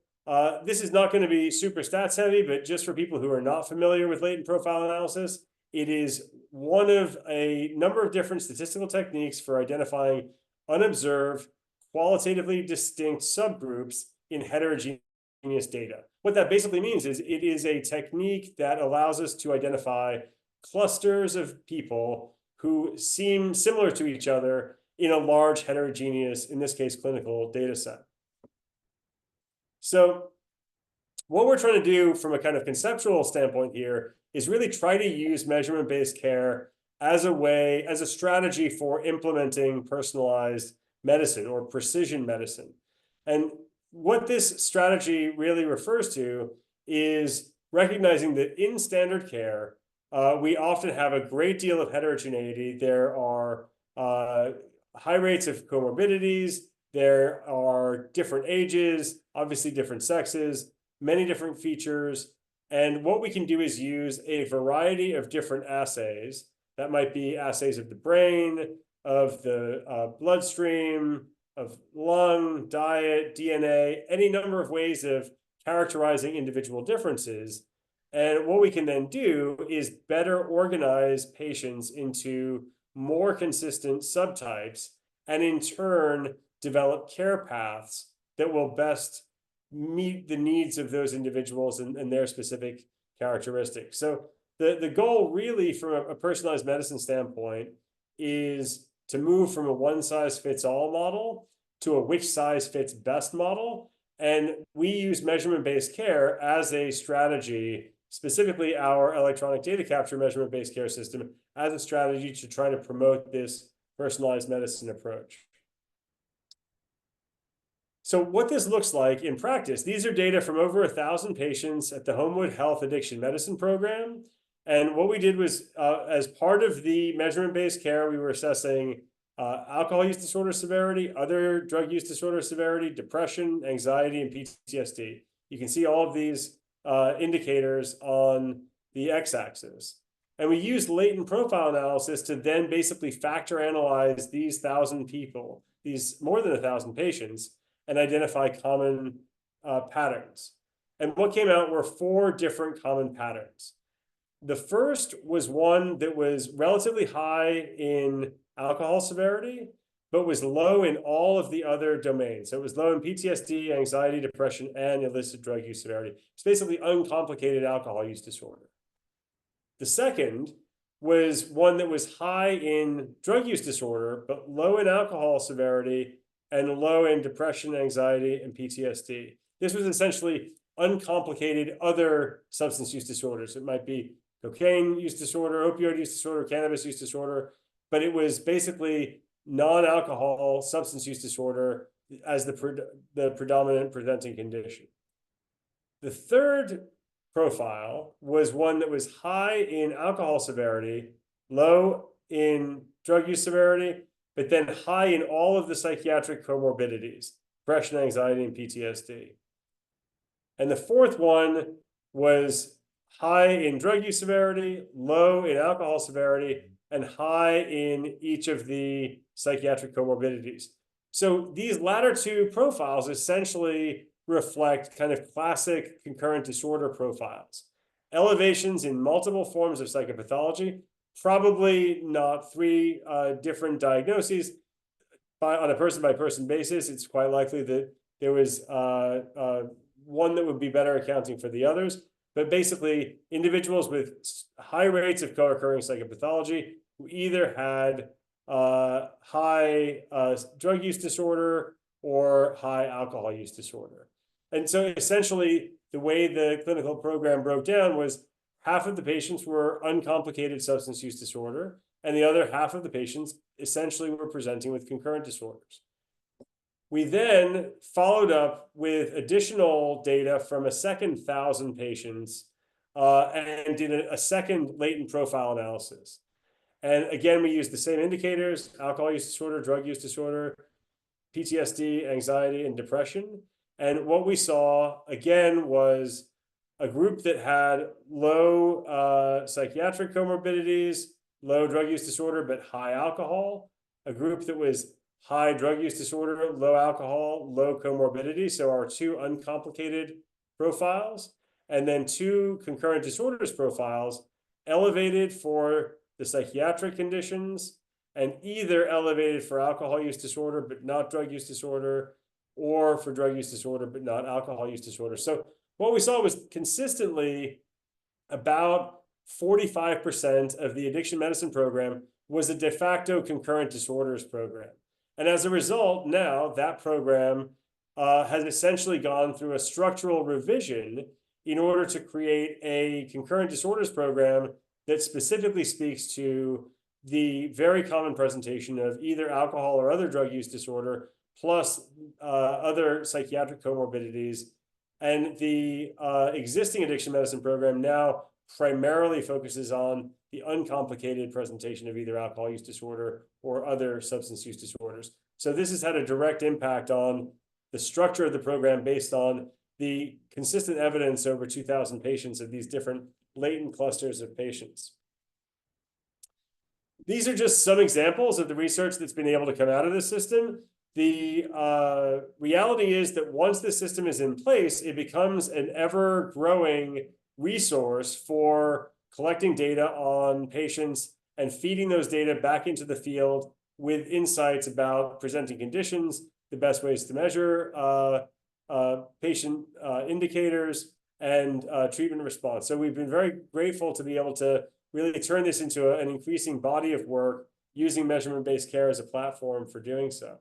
this is not going to be super stats heavy, but just for people who are not familiar with latent profile analysis, it is one of a number of different statistical techniques for identifying unobserved, qualitatively distinct subgroups in heterogeneous data. What that basically means is it is a technique that allows us to identify clusters of people who seem similar to each other in a large heterogeneous, in this case, clinical data set. So what we're trying to do from a kind of conceptual standpoint here is really try to use measurement-based care as a strategy for implementing personalized medicine or precision medicine. And what this strategy really refers to is recognizing that in standard care, we often have a great deal of heterogeneity. There are high rates of comorbidities. There are different ages, obviously different sexes, many different features. And what we can do is use a variety of different assays. That might be assays of the brain, of the bloodstream, of lung, diet, DNA, any number of ways of characterizing individual differences. And what we can then do is better organize patients into more consistent subtypes, and in turn, develop care paths that will best meet the needs of those individuals and their specific characteristics. So the goal really from a personalized medicine standpoint is to move from a one-size-fits-all model to a which size fits best model. And we use measurement-based care as a strategy, specifically our electronic data capture measurement-based care system, as a strategy to try to promote this personalized medicine approach. So what this looks like in practice, these are data from over 1,000 patients at the Homewood Health Addiction Medicine Program. And what we did was, as part of the measurement-based care, we were assessing alcohol use disorder severity, other drug use disorder severity, depression, anxiety, and PTSD. You can see all of these indicators on the x-axis. And we used latent profile analysis to then basically factor analyze these 1,000 people, these more than 1,000 patients, and identify common patterns. And what came out were 4 different common patterns. The first was one that was relatively high in alcohol severity, but was low in all of the other domains. So it was low in PTSD, anxiety, depression, and illicit drug use severity. It's basically uncomplicated alcohol use disorder. The second was one that was high in drug use disorder, but low in alcohol severity and low in depression, anxiety, and PTSD. This was essentially uncomplicated other substance use disorders. It might be cocaine use disorder, opioid use disorder, cannabis use disorder, but it was basically non-alcohol substance use disorder as the predominant presenting condition. The third profile was one that was high in alcohol severity, low in drug use severity, but then high in all of the psychiatric comorbidities, depression, anxiety, and PTSD. And the fourth one was high in drug use severity, low in alcohol severity, and high in each of the psychiatric comorbidities. So these latter 2 profiles essentially reflect kind of classic concurrent disorder profiles. Elevations in multiple forms of psychopathology, probably not 3 different diagnoses. On a person-by-person basis, it's quite likely that there was one that would be better accounting for the others. But basically, individuals with high rates of co-occurring psychopathology who either had high drug use disorder or high alcohol use disorder. And so essentially, the way the clinical program broke down was half of the patients were uncomplicated substance use disorder, and the other half of the patients essentially were presenting with concurrent disorders. We then followed up with additional data from a second 1,000 patients and did a second latent profile analysis. And again, we used the same indicators: alcohol use disorder, drug use disorder, PTSD, anxiety, and depression. And what we saw, again, was a group that had low psychiatric comorbidities, low drug use disorder, but high alcohol, a group that was high drug use disorder, low alcohol, low comorbidity, so our two uncomplicated profiles, and then two concurrent disorders profiles, elevated for the psychiatric conditions, and either elevated for alcohol use disorder but not drug use disorder, or for drug use disorder but not alcohol use disorder. So what we saw was consistently about 45% of the addiction medicine program was a de facto concurrent disorders program. And as a result, now that program has essentially gone through a structural revision in order to create a concurrent disorders program that specifically speaks to the very common presentation of either alcohol or other drug use disorder, plus other psychiatric comorbidities. And the existing addiction medicine program now primarily focuses on the uncomplicated presentation of either alcohol use disorder or other substance use disorders. So this has had a direct impact on the structure of the program based on the consistent evidence over 2,000 patients of these different latent clusters of patients. These are just some examples of the research that's been able to come out of this system. The reality is that once the system is in place, it becomes an ever-growing resource for collecting data on patients and feeding those data back into the field with insights about presenting conditions, the best ways to measure patient indicators, and treatment response. So we've been very grateful to be able to really turn this into an increasing body of work using measurement-based care as a platform for doing so.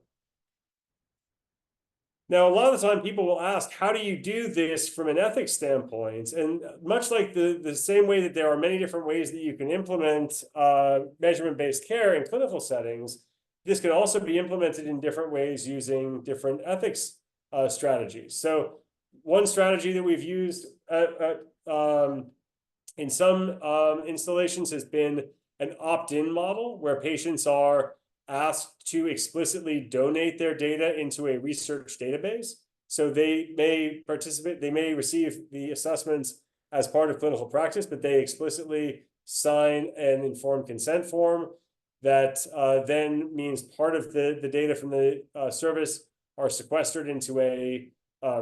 Now, a lot of the time people will ask, how do you do this from an ethics standpoint? And much like the same way that there are many different ways that you can implement measurement-based care in clinical settings, this can also be implemented in different ways using different ethics strategies. So one strategy that we've used in some installations has been an opt-in model where patients are asked to explicitly donate their data into a research database. So they may participate, they may receive the assessments as part of clinical practice, but they explicitly sign an informed consent form that then means part of the data from the service are sequestered into a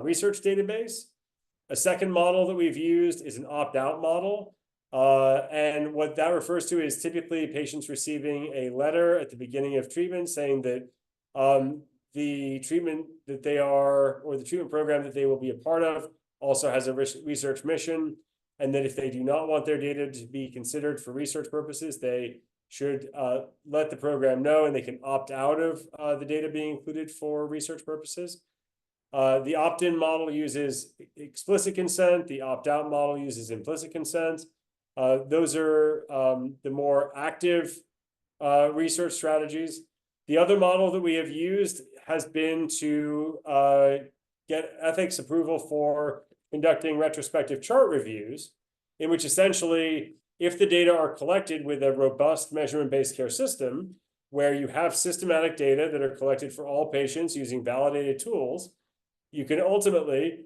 research database. A second model that we've used is an opt-out model. And what that refers to is typically patients receiving a letter at the beginning of treatment saying that the treatment that they are, or the treatment program that they will be a part of, also has a research mission, and that if they do not want their data to be considered for research purposes, they should let the program know, and they can opt out of the data being included for research purposes. The opt-in model uses explicit consent. The opt-out model uses implicit consent. Those are the more active research strategies. The other model that we have used has been to get ethics approval for conducting retrospective chart reviews, in which essentially, if the data are collected with a robust measurement-based care system, where you have systematic data that are collected for all patients using validated tools, you can ultimately,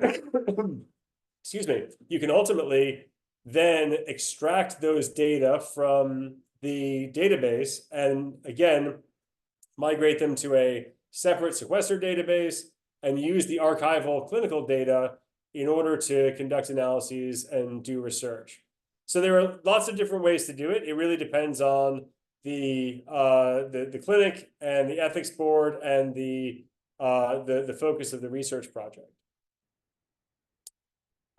excuse me, you can ultimately then extract those data from the database and, again, migrate them to a separate sequestered database and use the archival clinical data in order to conduct analyses and do research. So there are lots of different ways to do it. It really depends on the clinic and the ethics board and the focus of the research project.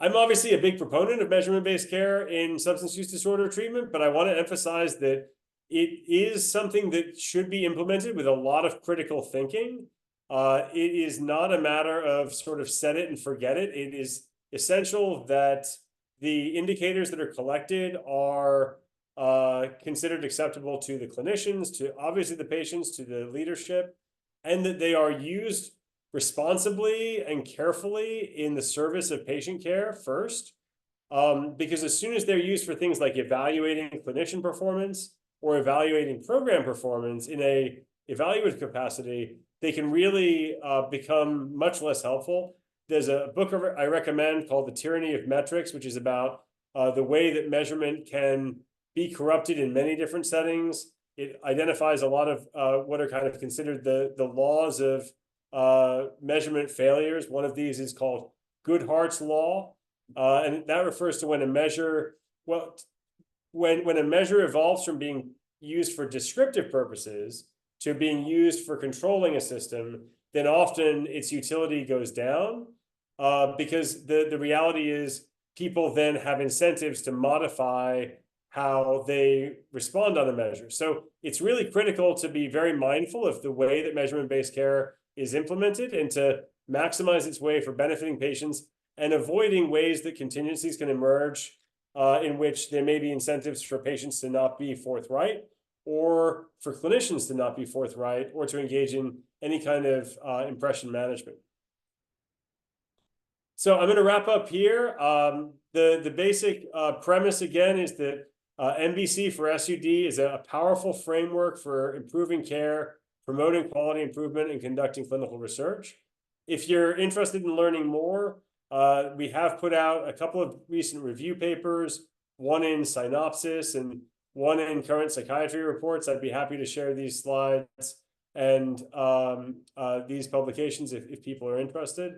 I'm obviously a big proponent of measurement-based care in substance use disorder treatment, but I want to emphasize that it is something that should be implemented with a lot of critical thinking. It is not a matter of sort of set it and forget it. It is essential that the indicators that are collected are considered acceptable to the clinicians, to obviously the patients, to the leadership, and that they are used responsibly and carefully in the service of patient care first. Because as soon as they're used for things like evaluating clinician performance or evaluating program performance in a evaluative capacity, they can really become much less helpful. There's a book I recommend called The Tyranny of Metrics, which is about the way that measurement can be corrupted in many different settings. It identifies a lot of what are kind of considered the laws of measurement failures. One of these is called Goodhart's law. And that refers to when a measure, well, when a measure evolves from being used for descriptive purposes to being used for controlling a system, then often its utility goes down because the reality is people then have incentives to modify how they respond on a measure. So it's really critical to be very mindful of the way that measurement-based care is implemented and to maximize its way for benefiting patients and avoiding ways that contingencies can emerge in which there may be incentives for patients to not be forthright or for clinicians to not be forthright or to engage in any kind of impression management. So I'm going to wrap up here. The basic premise again is that MBC for SUD is a powerful framework for improving care, promoting quality improvement, and conducting clinical research. If you're interested in learning more, we have put out a couple of recent review papers, one in Synopsis and one in Current Psychiatry Reports. I'd be happy to share these slides and these publications if people are interested.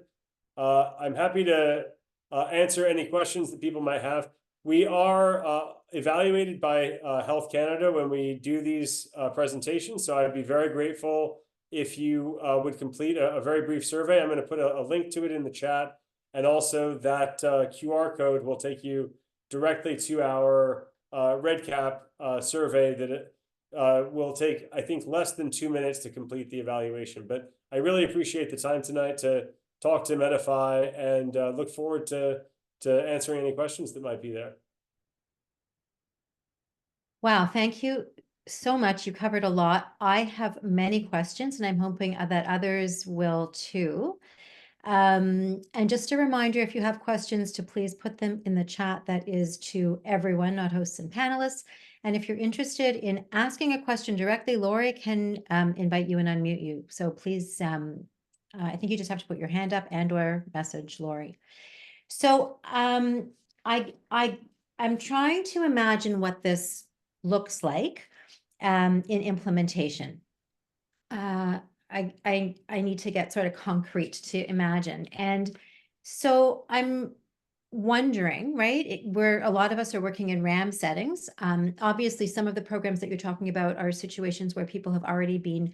I'm happy to answer any questions that people might have. We are evaluated by Health Canada when we do these presentations, so I'd be very grateful if you would complete a very brief survey. I'm going to put a link to it in the chat, and also that QR code will take you directly to our REDCap survey that it will take, I think, less than 2 minutes to complete the evaluation. But I really appreciate the time tonight to talk to Medify and look forward to answering any questions that might be there.
Wow, thank you so much. You covered a lot. I have many questions, and I'm hoping that others will too. And just a reminder, if you have questions, to please put them in the chat. That is to everyone, not hosts and panelists. And if you're interested in asking a question directly, Lori can invite you and unmute you. So please, I think you just have to put your hand up and or message Lori. So I'm trying to imagine what this looks like in implementation. I need to get sort of concrete to imagine. And so I'm wondering, right, where a lot of us are working in RAM settings. Obviously, some of the programs that you're talking about are situations where people have already been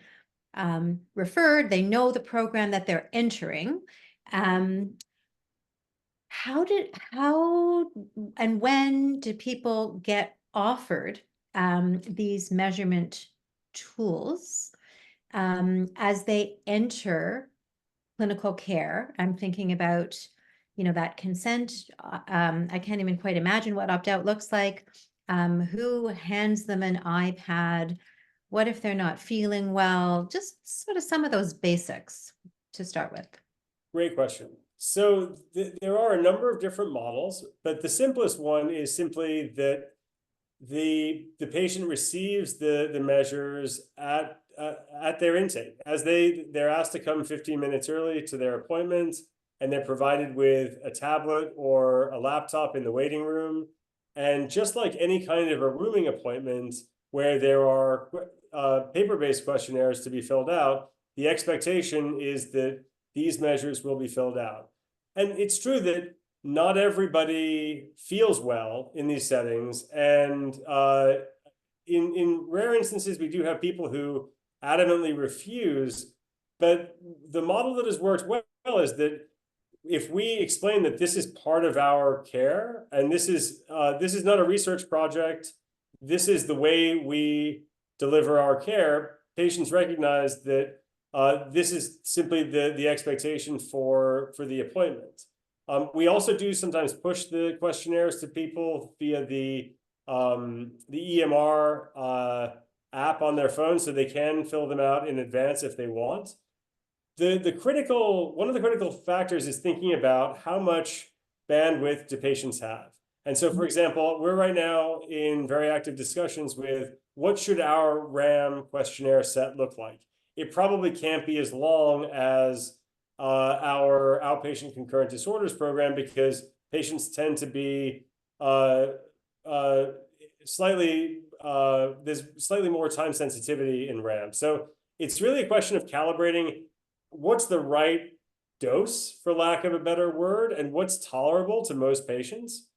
referred. They know the program that they're entering. How and when did people get offered these measurement tools as they enter clinical care? I'm thinking about, that consent. I can't even quite imagine what opt-out looks like. Who hands them an iPad? What if they're not feeling well? Just sort of some of those basics to start with.
Great question. So there are a number of different models, but the simplest one is simply that the patient receives the measures at their intake, as they're asked to come 15 minutes early to their appointment, and they're provided with a tablet or a laptop in the waiting room. And just like any kind of a rooming appointment where there are paper-based questionnaires to be filled out, the expectation is that these measures will be filled out. And it's true that not everybody feels well in these settings. And in rare instances, we do have people who adamantly refuse. But the model that has worked well is that if we explain that this is part of our care, and this is not a research project, this is the way we deliver our care, patients recognize that this is simply the expectation for the appointment. We also do sometimes push the questionnaires to people via the EMR app on their phone, so they can fill them out in advance if they want. One of the critical factors is thinking about how much bandwidth do patients have. And so, for example, we're right now in very active discussions with what should our RAM questionnaire set look like. It probably can't be as long as our outpatient concurrent disorders program, because patients tend to be slightly there's slightly more time sensitivity in RAM. So it's really a question of calibrating what's the right dose, for lack of a better word, and what's tolerable to most patients.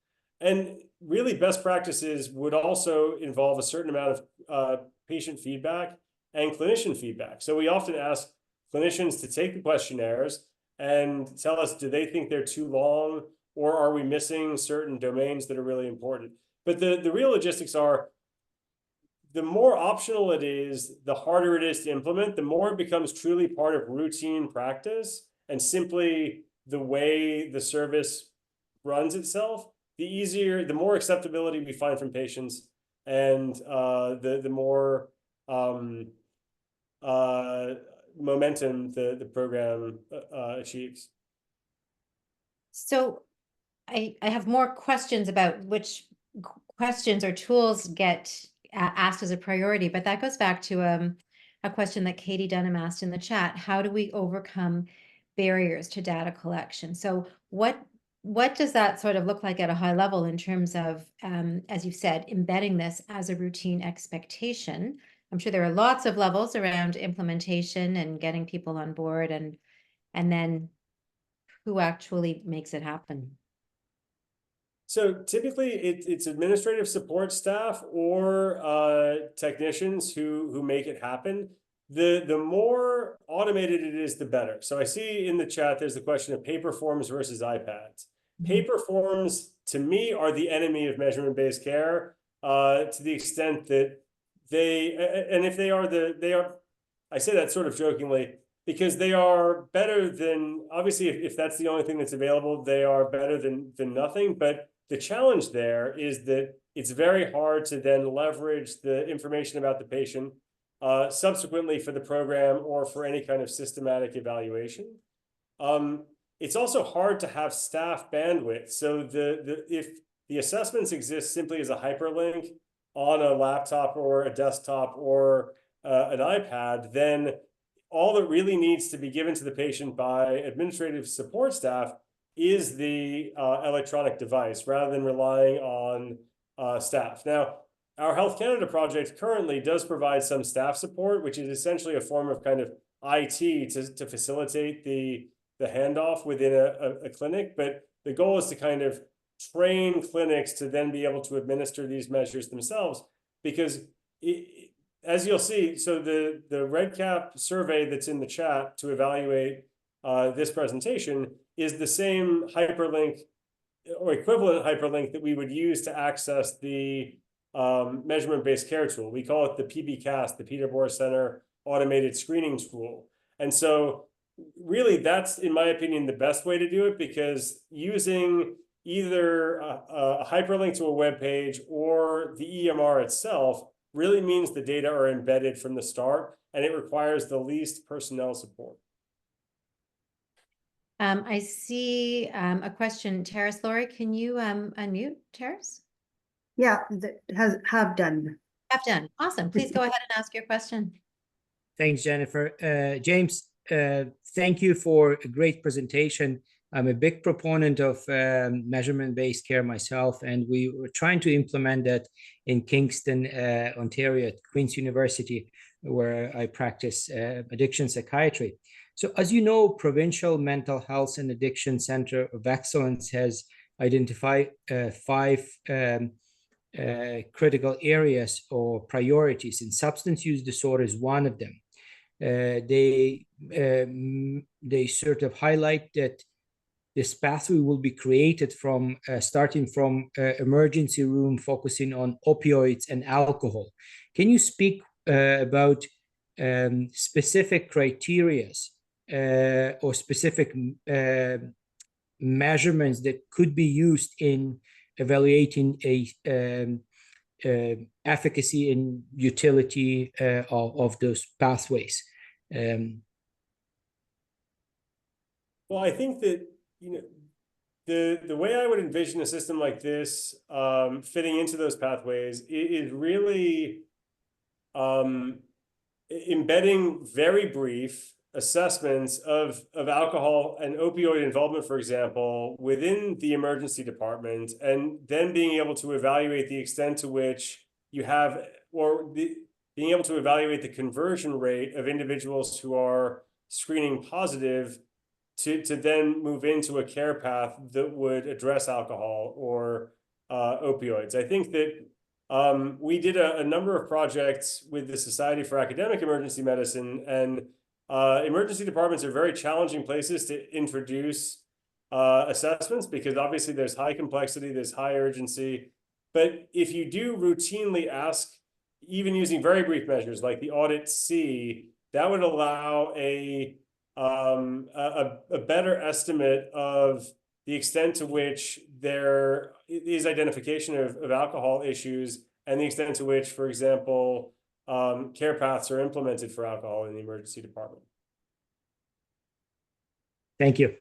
And really, best practices would also involve a certain amount of patient feedback and clinician feedback. So we often ask clinicians to take the questionnaires and tell us, do they think they're too long, or are we missing certain domains that are really important? But the real logistics are, the more optional it is, the harder it is to implement, the more it becomes truly part of routine practice and simply the way the service runs itself, the easier, the more acceptability we find from patients, and the more momentum the program achieves.
So I have more questions about which questions or tools get asked as a priority, but that goes back to a question that Katie Dunham asked in the chat. How do we overcome barriers to data collection? So what does that sort of look like at a high level in terms of, as you've said, embedding this as a routine expectation? I'm sure there are lots of levels around implementation and getting people on board, and then who actually makes it happen.
So typically it's administrative support staff or technicians who make it happen. The more automated it is, the better. So I see in the chat there's the question of paper forms versus iPads. Paper forms, to me, are the enemy of measurement-based care, to the extent that and if they are, I say that sort of jokingly, because they are better than, obviously, if that's the only thing that's available, they are better than nothing. But the challenge there is that it's very hard to then leverage the information about the patient subsequently for the program or for any kind of systematic evaluation. It's also hard to have staff bandwidth. So if the assessments exist simply as a hyperlink on a laptop or a desktop or an iPad, then all that really needs to be given to the patient by administrative support staff is the electronic device, rather than relying on staff. Now, our Health Canada project currently does provide some staff support, which is essentially a form of kind of IT to facilitate the handoff within a clinic. But the goal is to kind of train clinics to then be able to administer these measures themselves, because as you'll see, so the REDCap survey that's in the chat to evaluate this presentation is the same hyperlink or equivalent hyperlink that we would use to access the measurement-based care tool. We call it the PBCAST, the Peter Bohr Center Automated Screening Tool. And so really, that's, in my opinion, the best way to do it, because using either a hyperlink to a web page or the EMR itself really means the data are embedded from the start, and it requires the least personnel support.
I see a question. Terrace, Lori, can you unmute Terrace?
Yeah, have done.
Have done. Awesome. Please go ahead and ask your question.
Thanks, Jennifer. James, thank you for a great presentation. I'm a big proponent of measurement-based care myself, and we were trying to implement that in Kingston, Ontario, at Queen's University, where I practice addiction psychiatry. So as you know, Provincial Mental Health and Addiction Center of Excellence has identified 5 critical areas or priorities, and substance use disorder is one of them. They sort of highlight that this pathway will be created from starting from emergency room, focusing on opioids and alcohol. Can you speak about specific criteria or specific measurements that could be used in evaluating efficacy and utility of those pathways.
Well, I think that, you know, the way I would envision a system like this fitting into those pathways is really embedding very brief assessments of alcohol and opioid involvement, for example, within the emergency department, and then being able to evaluate the extent to which you have, being able to evaluate the conversion rate of individuals who are screening positive to then move into a care path that would address alcohol or opioids. I think that we did a number of projects with the Society for Academic Emergency Medicine, and emergency departments are very challenging places to introduce assessments, because obviously there's high complexity, there's high urgency. But if you do routinely ask, even using very brief measures like the audit C, that would allow a better estimate of the extent to which there is identification of alcohol issues, and the extent to which, for example, care paths are implemented for alcohol in the emergency department.
Thank you.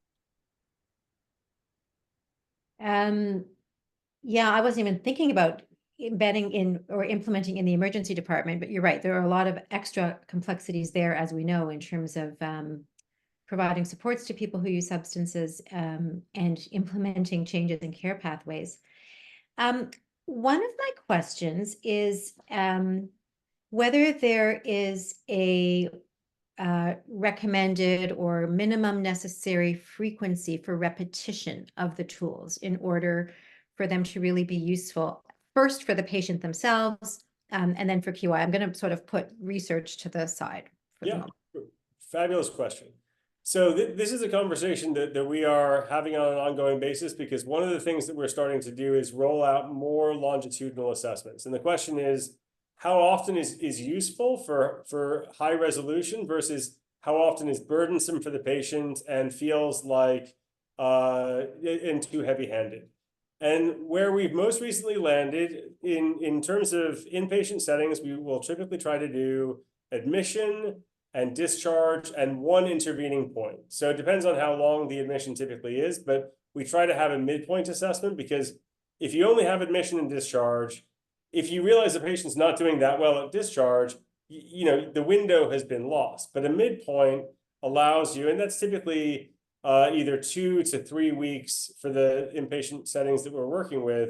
Yeah, I wasn't even thinking about embedding in or implementing in the emergency department, but you're right. There are a lot of extra complexities there, as we know, in terms of providing supports to people who use substances and implementing changes in care pathways. One of my questions is whether there is a recommended or minimum necessary frequency for repetition of the tools in order for them to really be useful, first for the patient themselves, and then for QI. I'm going to sort of put research to the side for the moment.
Fabulous question. So this is a conversation that we are having on an ongoing basis, because one of the things that we're starting to do is roll out more longitudinal assessments. And the question is, how often is useful for high resolution versus how often is burdensome for the patient and feels like and too heavy-handed. And where we've most recently landed in terms of inpatient settings, we will typically try to do admission and discharge and one intervening point. So it depends on how long the admission typically is, but we try to have a midpoint assessment, because if you only have admission and discharge, if you realize the patient's not doing that well at discharge, you know, the window has been lost. But a midpoint allows you, and that's typically either 2 to 3 weeks for the inpatient settings that we're working with,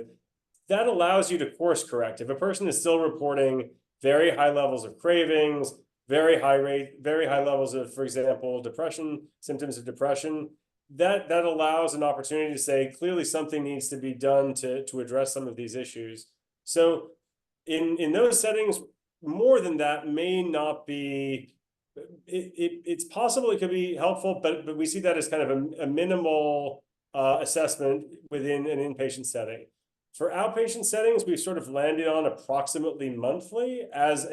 that allows you to course correct. If a person is still reporting very high levels of cravings, very high levels of, for example, depression, symptoms of depression, that allows an opportunity to say, clearly something needs to be done to address some of these issues. So in those settings, more than that may not be, it's possible it could be helpful, but we see that as kind of a minimal assessment within an inpatient setting. For outpatient settings, we've sort of landed on approximately monthly as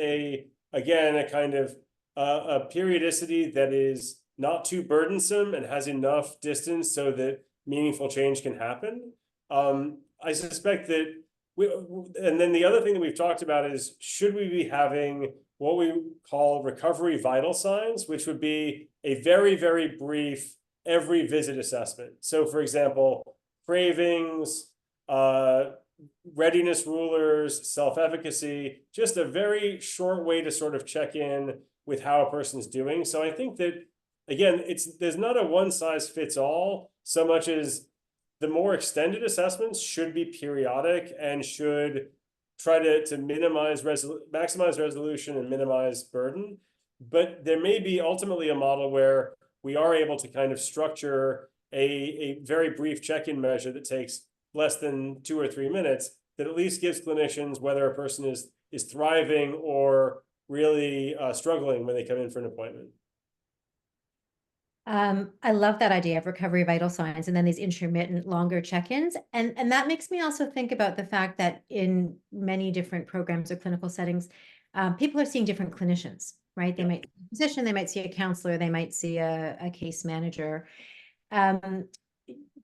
again, a kind of a periodicity that is not too burdensome and has enough distance so that meaningful change can happen. I suspect that and then the other thing that we've talked about is, should we be having what we call recovery vital signs, which would be a very, very brief every visit assessment. So for example, cravings, readiness rulers, self-efficacy, just a very short way to sort of check in with how a person's doing. So I think that, again, there's not a one size fits all, so much as the more extended assessments should be periodic and should try to maximize resolution and minimize burden. But there may be ultimately a model where we are able to kind of structure a very brief check-in measure that takes less than 2 or 3 minutes, that at least gives clinicians whether a person is thriving or really struggling when they come in for an appointment.
I love that idea of recovery vital signs, and then these intermittent longer check-ins. And that makes me also think about the fact that in many different programs or clinical settings, people are seeing different clinicians, right? They might see a physician, they might see a counselor, they might see a case manager.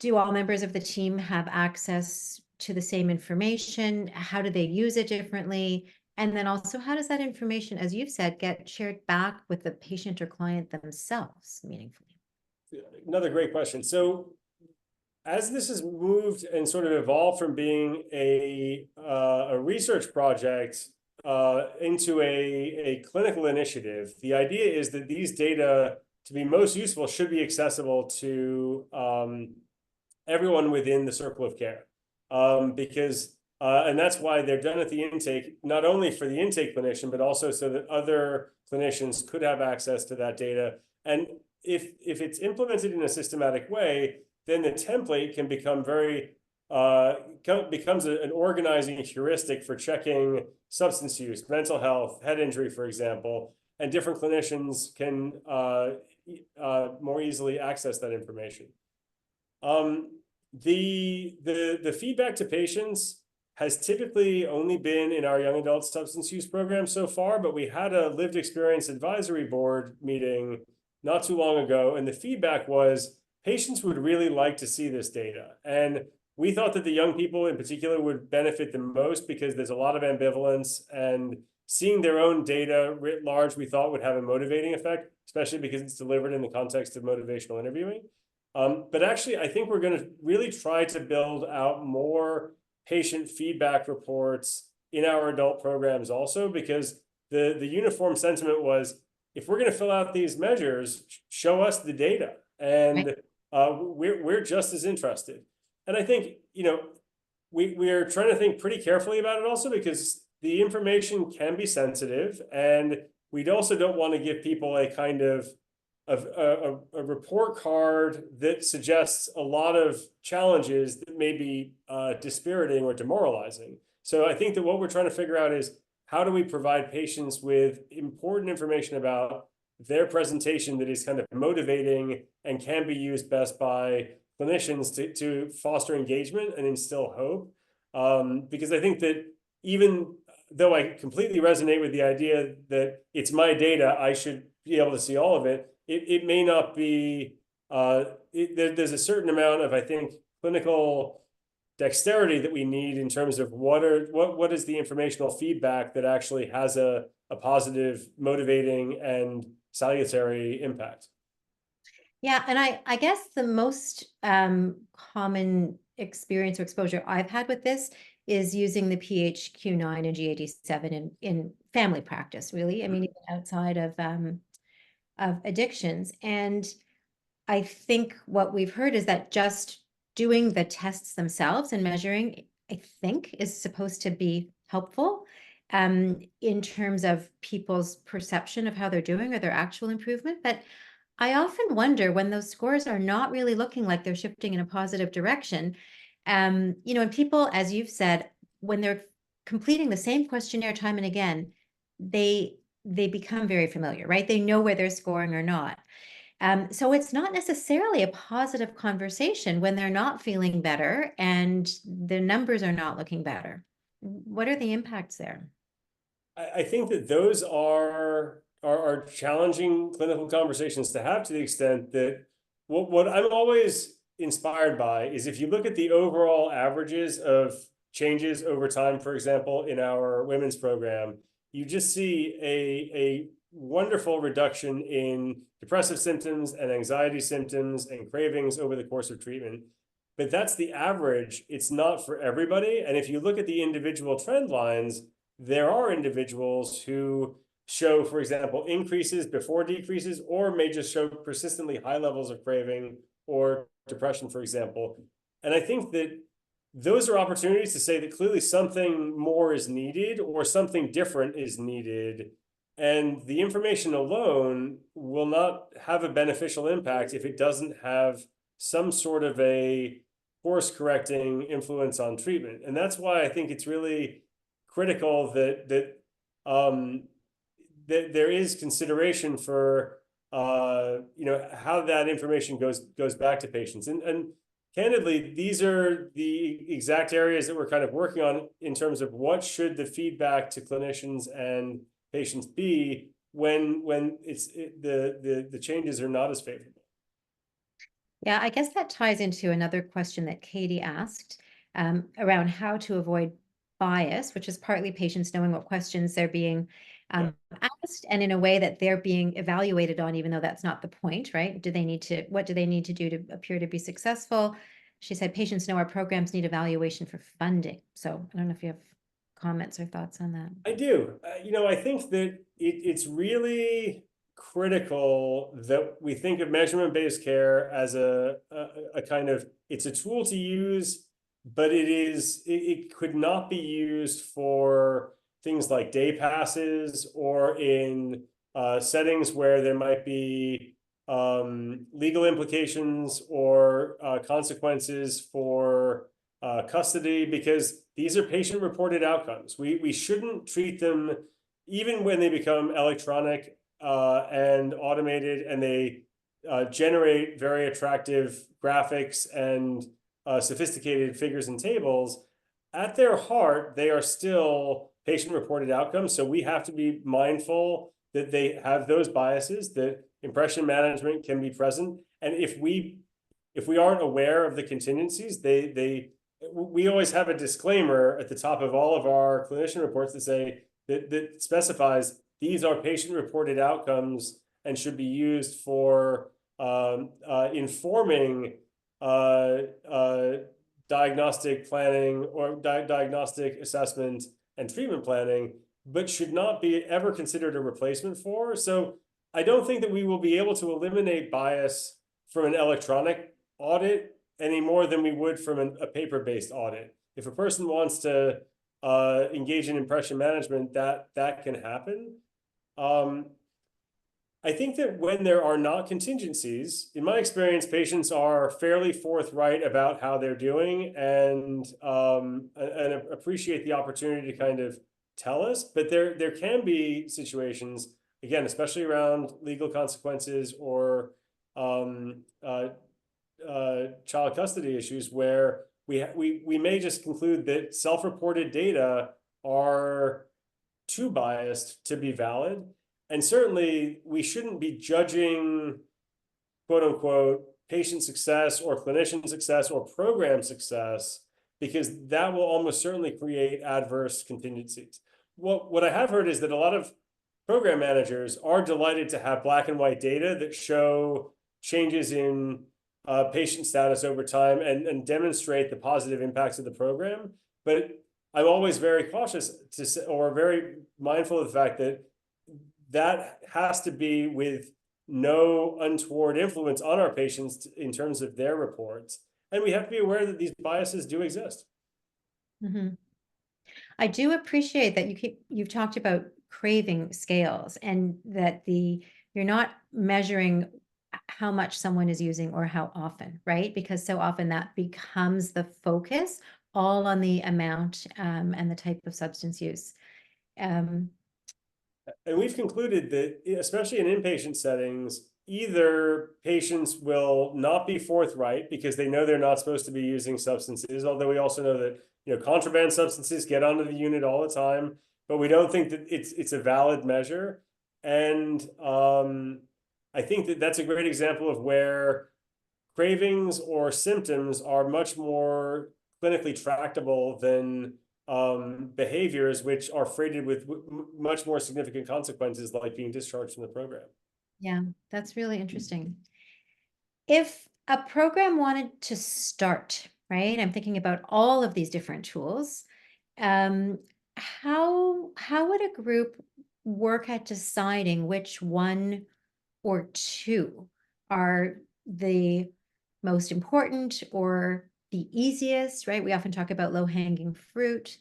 do all members of the team have access to the same information? How do they use it differently? And then also, how does that information, as you've said, get shared back with the patient or client themselves meaningfully?
Another great question. So as this has moved and sort of evolved from being a research project into a clinical initiative, the idea is that these data, to be most useful, should be accessible to everyone within the circle of care. And that's why they're done at the intake, not only for the intake clinician, but also so that other clinicians could have access to that data. And if it's implemented in a systematic way, then the template can become becomes an organizing heuristic for checking substance use, mental health, head injury, for example, and different clinicians can more easily access that information. The feedback to patients has typically only been in our young adult substance use program so far, but we had a lived experience advisory board meeting not too long ago, and the feedback was patients would really like to see this data. And we thought that the young people in particular would benefit the most because there's a lot of ambivalence, and seeing their own data writ large, we thought would have a motivating effect, especially because it's delivered in the context of motivational interviewing. But actually, I think we're going to really try to build out more patient feedback reports in our adult programs also, because the uniform sentiment was, if we're going to fill out these measures, show us the data. And we're just as interested. And I think, we're trying to think pretty carefully about it also, because the information can be sensitive, and we also don't want to give people a kind of a report card that suggests a lot of challenges that may be dispiriting or demoralizing. So I think that what we're trying to figure out is, how do we provide patients with important information about their presentation that is kind of motivating and can be used best by clinicians to foster engagement and instill hope? Because I think that even though I completely resonate with the idea that it's my data, I should be able to see all of it, it may not be, there's a certain amount of, I think, clinical dexterity that we need in terms of what is the informational feedback that actually has a positive, motivating, and salutary impact.
Yeah, and I guess the most common experience or exposure I've had with this is using the PHQ-9 and G87 in family practice, really. I mean, even outside of addictions. And I think what we've heard is that just doing the tests themselves and measuring, I think, is supposed to be helpful in terms of people's perception of how they're doing or their actual improvement. But I often wonder, when those scores are not really looking like they're shifting in a positive direction, and people, as you've said, when they're completing the same questionnaire time and again, they become very familiar, right? They know where they're scoring or not. So it's not necessarily a positive conversation when they're not feeling better and the numbers are not looking better. What are the impacts there?
I think that those are challenging clinical conversations to have, to the extent that what I'm always inspired by is, if you look at the overall averages of changes over time, for example, in our women's program, you just see a wonderful reduction in depressive symptoms and anxiety symptoms and cravings over the course of treatment. But that's the average. It's not for everybody. And if you look at the individual trend lines, there are individuals who show, for example, increases before decreases, or may just show persistently high levels of craving or depression, for example. And I think that those are opportunities to say that clearly something more is needed, or something different is needed. And the information alone will not have a beneficial impact if it doesn't have some sort of a course correcting influence on treatment. And that's why I think it's really critical that there is consideration for how that information goes back to patients. And candidly, these are the exact areas that we're kind of working on in terms of what should the feedback to clinicians and patients be when the changes are not as favorable.
Yeah, I guess that ties into another question that Katie asked around how to avoid bias, which is partly patients knowing what questions they're being asked and in a way that they're being evaluated on, even though that's not the point, right? What do they need to do to appear to be successful? She said patients know our programs need evaluation for funding. So I don't know if you have comments or thoughts on that.
I do. I think that it's really critical that we think of measurement-based care as a kind of, it's a tool to use, but it could not be used for things like day passes or in settings where there might be legal implications or consequences for custody, because these are patient-reported outcomes. We shouldn't treat them, even when they become electronic and automated, and they generate very attractive graphics and sophisticated figures and tables. At their heart, they are still patient-reported outcomes. So we have to be mindful that they have those biases, that impression management can be present. And if we aren't aware of the contingencies, we always have a disclaimer at the top of all of our clinician reports that say that specifies these are patient-reported outcomes and should be used for informing diagnostic planning or diagnostic assessment and treatment planning, but should not be ever considered a replacement for. So I don't think that we will be able to eliminate bias from an electronic audit any more than we would from a paper-based audit. If a person wants to engage in impression management, that can happen. I think that when there are not contingencies, in my experience, patients are fairly forthright about how they're doing and appreciate the opportunity to kind of tell us. But there can be situations, again, especially around legal consequences or child custody issues, where we may just conclude that self-reported data are too biased to be valid. And certainly we shouldn't be judging, quote unquote, patient success or clinician success or program success, because that will almost certainly create adverse contingencies. What I have heard is that a lot of program managers are delighted to have black and white data that show changes in patient status over time and demonstrate the positive impacts of the program. But I'm always very cautious or very mindful of the fact that has to be with no untoward influence on our patients in terms of their reports. And we have to be aware that these biases do exist.
Mm-hmm. I do appreciate that you've talked about craving scales and that you're not measuring how much someone is using or how often, right? Because so often that becomes the focus, all on the amount and the type of substance use.
And we've concluded that, especially in inpatient settings, either patients will not be forthright because they know they're not supposed to be using substances, although we also know that contraband substances get onto the unit all the time, but we don't think that it's a valid measure. And I think that that's a great example of where cravings or symptoms are much more clinically tractable than behaviors which are freighted with much more significant consequences, like being discharged from the program.
Yeah, that's really interesting. If a program wanted to start, right? I'm thinking about all of these different tools. How would a group work at deciding which one or two are the most important or the easiest, right? We often talk about low-hanging fruit.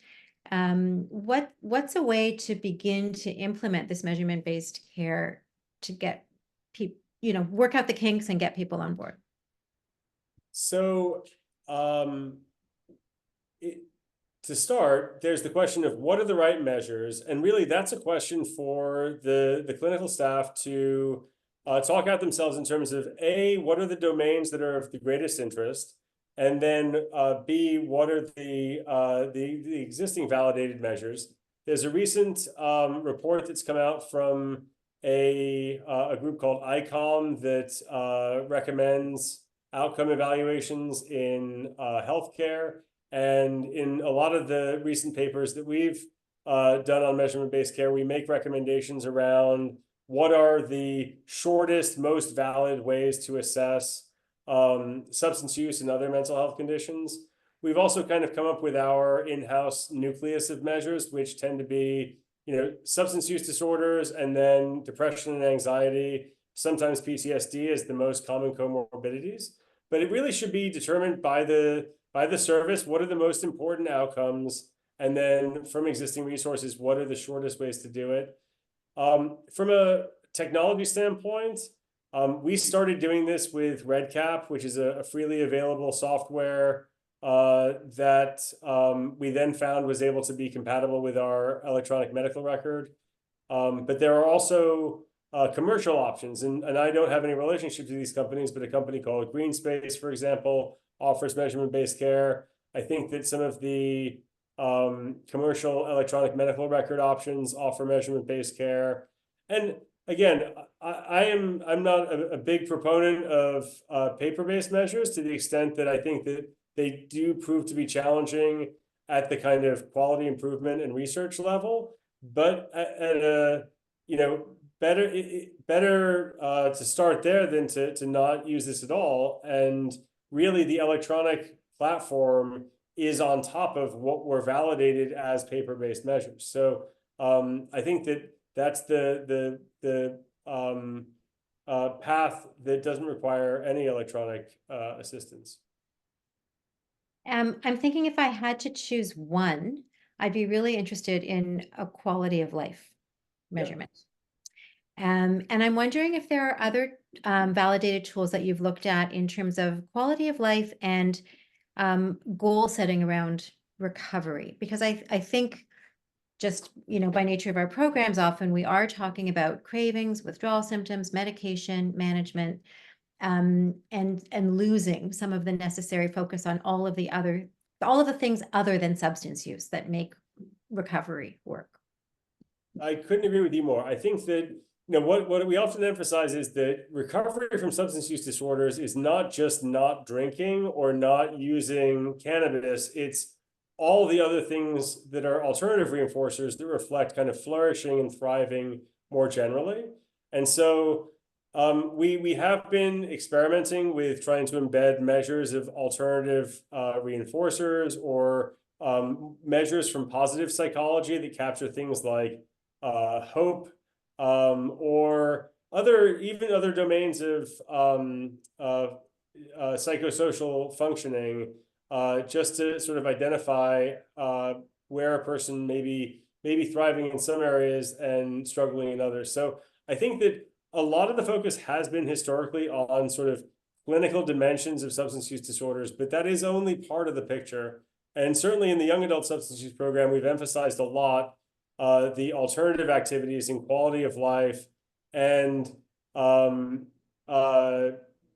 What's a way to begin to implement this measurement-based care to get people, work out the kinks and get people on board?
So to start, there's the question of what are the right measures, and really that's a question for the clinical staff to talk out themselves in terms of A, what are the domains that are of the greatest interest, and then B, what are the existing validated measures. There's a recent report that's come out from a group called ICOM that recommends outcome evaluations in healthcare. And in a lot of the recent papers that we've done on measurement-based care, we make recommendations around what are the shortest, most valid ways to assess substance use and other mental health conditions. We've also kind of come up with our in-house nucleus of measures, which tend to be, substance use disorders, and then depression and anxiety, sometimes PTSD as the most common comorbidities. But it really should be determined by the service, what are the most important outcomes, and then from existing resources, what are the shortest ways to do it. From a technology standpoint, we started doing this with REDCap, which is a freely available software that we then found was able to be compatible with our electronic medical record. But there are also commercial options, and I don't have any relationship to these companies, but a company called GreenSpace, for example, offers measurement-based care. I think that some of the commercial electronic medical record options offer measurement-based care. And again, I'm not a big proponent of paper-based measures, to the extent that I think that they do prove to be challenging at the kind of quality improvement and research level. But at a, better to start there than to not use this at all. And really, the electronic platform is on top of what were validated as paper-based measures. So I think that that's the path that doesn't require any electronic assistance.
I'm thinking if I had to choose one, I'd be really interested in a quality of life measurement. And I'm wondering if there are other validated tools that you've looked at in terms of quality of life and goal setting around recovery, because I think just, by nature of our programs, often we are talking about cravings, withdrawal symptoms, medication management, and losing some of the necessary focus on all of the things other than substance use that make recovery work.
I couldn't agree with you more. I think that, what we often emphasize is that recovery from substance use disorders is not just not drinking or not using cannabis. It's all the other things that are alternative reinforcers that reflect kind of flourishing and thriving more generally. And so we have been experimenting with trying to embed measures of alternative reinforcers, or measures from positive psychology that capture things like hope, or even other domains of psychosocial functioning, just to sort of identify where a person may be thriving in some areas and struggling in others. So I think that a lot of the focus has been historically on sort of clinical dimensions of substance use disorders, but that is only part of the picture. And certainly in the young adult substance use program, we've emphasized a lot the alternative activities and quality of life, and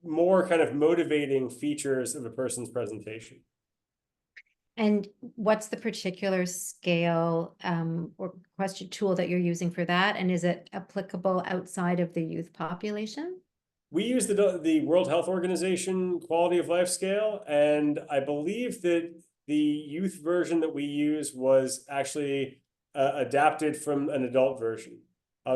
more kind of motivating features of a person's presentation.
And what's the particular scale or question tool that you're using for that? And is it applicable outside of the youth population?
We use the World Health Organization quality of life scale, and I believe that the youth version that we use was actually adapted from an adult version.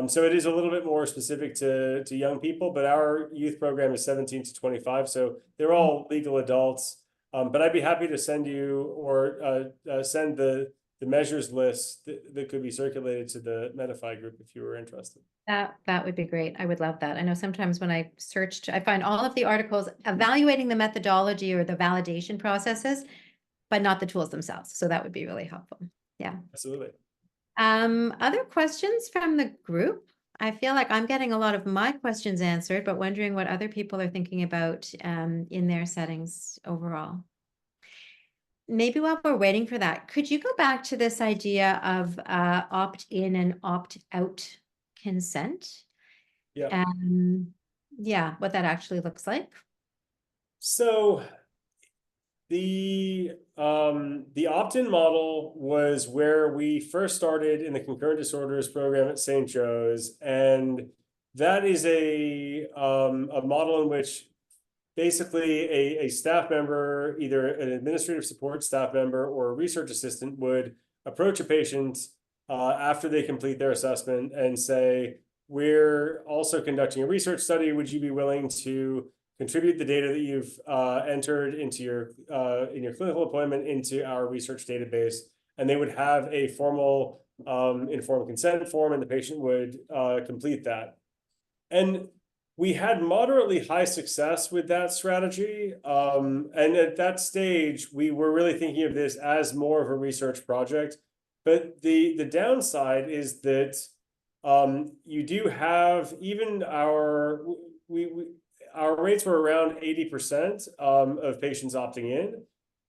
So it is a little bit more specific to young people, but our youth program is 17 to 25, so they're all legal adults. But I'd be happy to send you, or send the measures list that could be circulated to the Medify group if you were interested.
That would be great. I would love that. I know sometimes when I searched, I find all of the articles evaluating the methodology or the validation processes, but not the tools themselves. So that would be really helpful. Yeah.
Absolutely.
Other questions from the group? I feel like I'm getting a lot of my questions answered, but wondering what other people are thinking about in their settings overall. Maybe while we're waiting for that, could you go back to this idea of opt-in and opt-out consent?
Yeah.
Yeah, what that actually looks like.
So the opt-in model was where we first started in the concurrent disorders program at St. Joe's, and that is a model in which basically a staff member, either an administrative support staff member or a research assistant, would approach a patient after they complete their assessment and say, we're also conducting a research study. Would you be willing to contribute the data that you've entered into your in your clinical appointment into our research database? And they would have a formal informed consent form, and the patient would complete that. And we had moderately high success with that strategy. And at that stage, we were really thinking of this as more of a research project. But the downside is that you do have, even our rates were around 80% of patients opting in.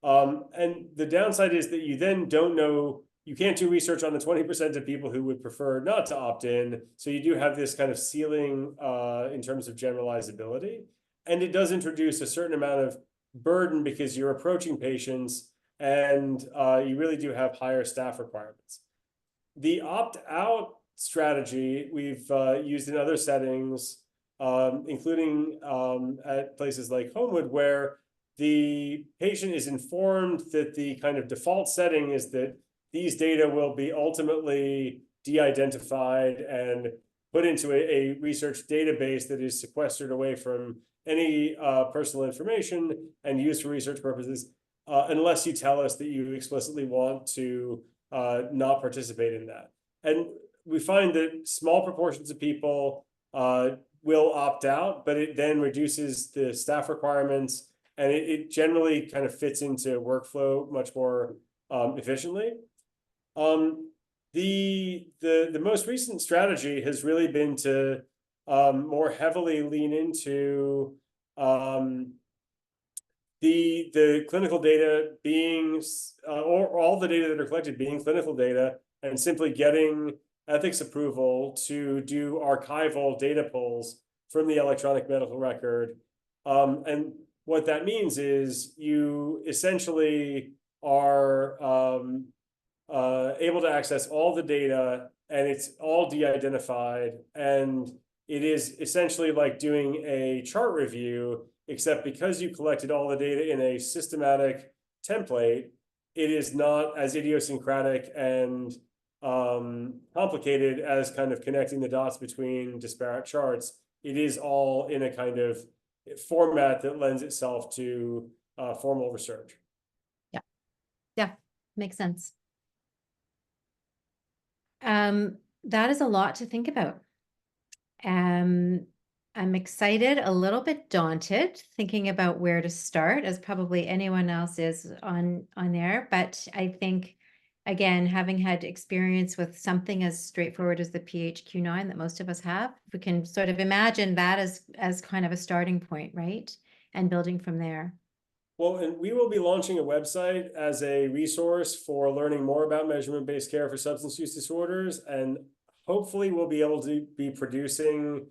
And the downside is that you then don't know, you can't do research on the 20% of people who would prefer not to opt in. So you do have this kind of ceiling in terms of generalizability. And it does introduce a certain amount of burden because you're approaching patients and you really do have higher staff requirements. The opt-out strategy we've used in other settings, including at places like Homewood, where the patient is informed that the kind of default setting is that these data will be ultimately de-identified and put into a research database that is sequestered away from any personal information and used for research purposes, unless you tell us that you explicitly want to not participate in that. And we find that small proportions of people will opt out, but it then reduces the staff requirements, and it generally kind of fits into workflow much more efficiently. The most recent strategy has really been to more heavily lean into the clinical data being or all the data that are collected being clinical data, and simply getting ethics approval to do archival data pulls from the electronic medical record. And what that means is you essentially are able to access all the data, and it's all de-identified, and it is essentially like doing a chart review, except because you collected all the data in a systematic template, it is not as idiosyncratic and complicated as kind of connecting the dots between disparate charts. It is all in a kind of format that lends itself to formal research.
Yeah, makes sense. That is a lot to think about. I'm excited, a little bit daunted, thinking about where to start, as probably anyone else is on there. But I think, again, having had experience with something as straightforward as the PHQ-9 that most of us have, we can sort of imagine that as kind of a starting point, right? And building from there.
Well, and we will be launching a website as a resource for learning more about measurement-based care for substance use disorders, and hopefully we'll be able to be producing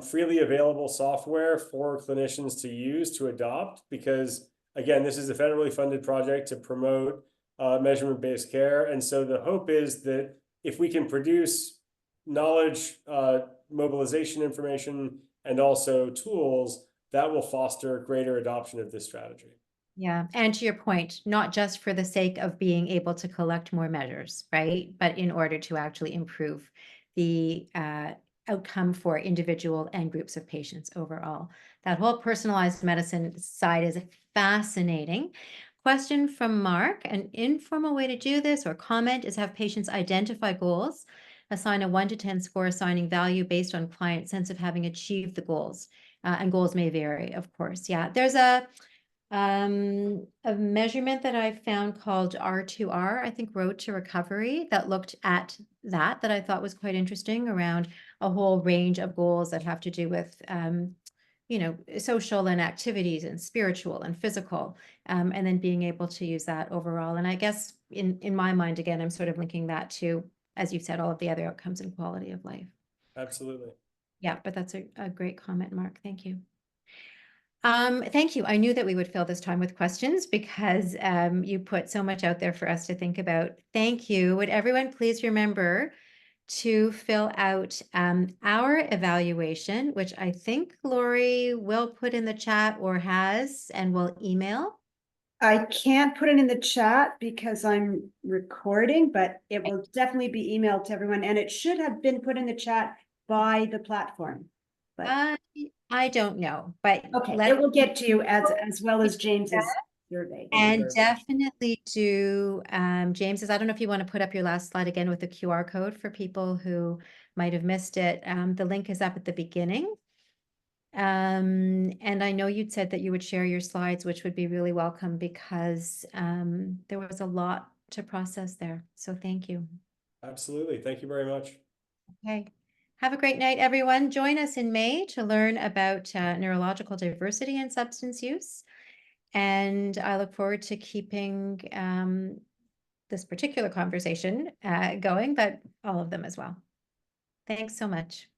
freely available software for clinicians to use to adopt, because again, this is a federally funded project to promote measurement-based care. And so the hope is that if we can produce knowledge, mobilization information, and also tools, that will foster greater adoption of this strategy.
Yeah, and to your point, not just for the sake of being able to collect more measures, right? But in order to actually improve the outcome for individual and groups of patients overall. That whole personalized medicine side is fascinating. Question from Mark: an informal way to do this or comment is have patients identify goals, assign a 1 to 10 score, assigning value based on client sense of having achieved the goals. And goals may vary, of course. Yeah, there's a measurement that I found called R2R, I think Road to Recovery, that looked at that I thought was quite interesting, around a whole range of goals that have to do with, you know, social and activities and spiritual and physical, and then being able to use that overall. And I guess in my mind, again, I'm sort of linking that to, as you said, all of the other outcomes and quality of life.
Absolutely.
Yeah, but that's a great comment, Mark. Thank you. Thank you. I knew that we would fill this time with questions because you put so much out there for us to think about. Thank you. Would everyone please remember to fill out our evaluation, which I think Lori will put in the chat or has and will email.
I can't put it in the chat because I'm recording, but it will definitely be emailed to everyone, and it should have been put in the chat by the platform. But
I don't know, but
okay,
let
it will get to you as well as James's survey.
and definitely do James's. I don't know if you want to put up your last slide again with the QR code for people who might have missed it. The link is up at the beginning. And I know you'd said that you would share your slides, which would be really welcome because there was a lot to process there. So thank you.
Absolutely. Thank you very much.
Okay. Have a great night, everyone. Join us in May to learn about neurological diversity and substance use. And I look forward to keeping this particular conversation going, but all of them as well. Thanks so much.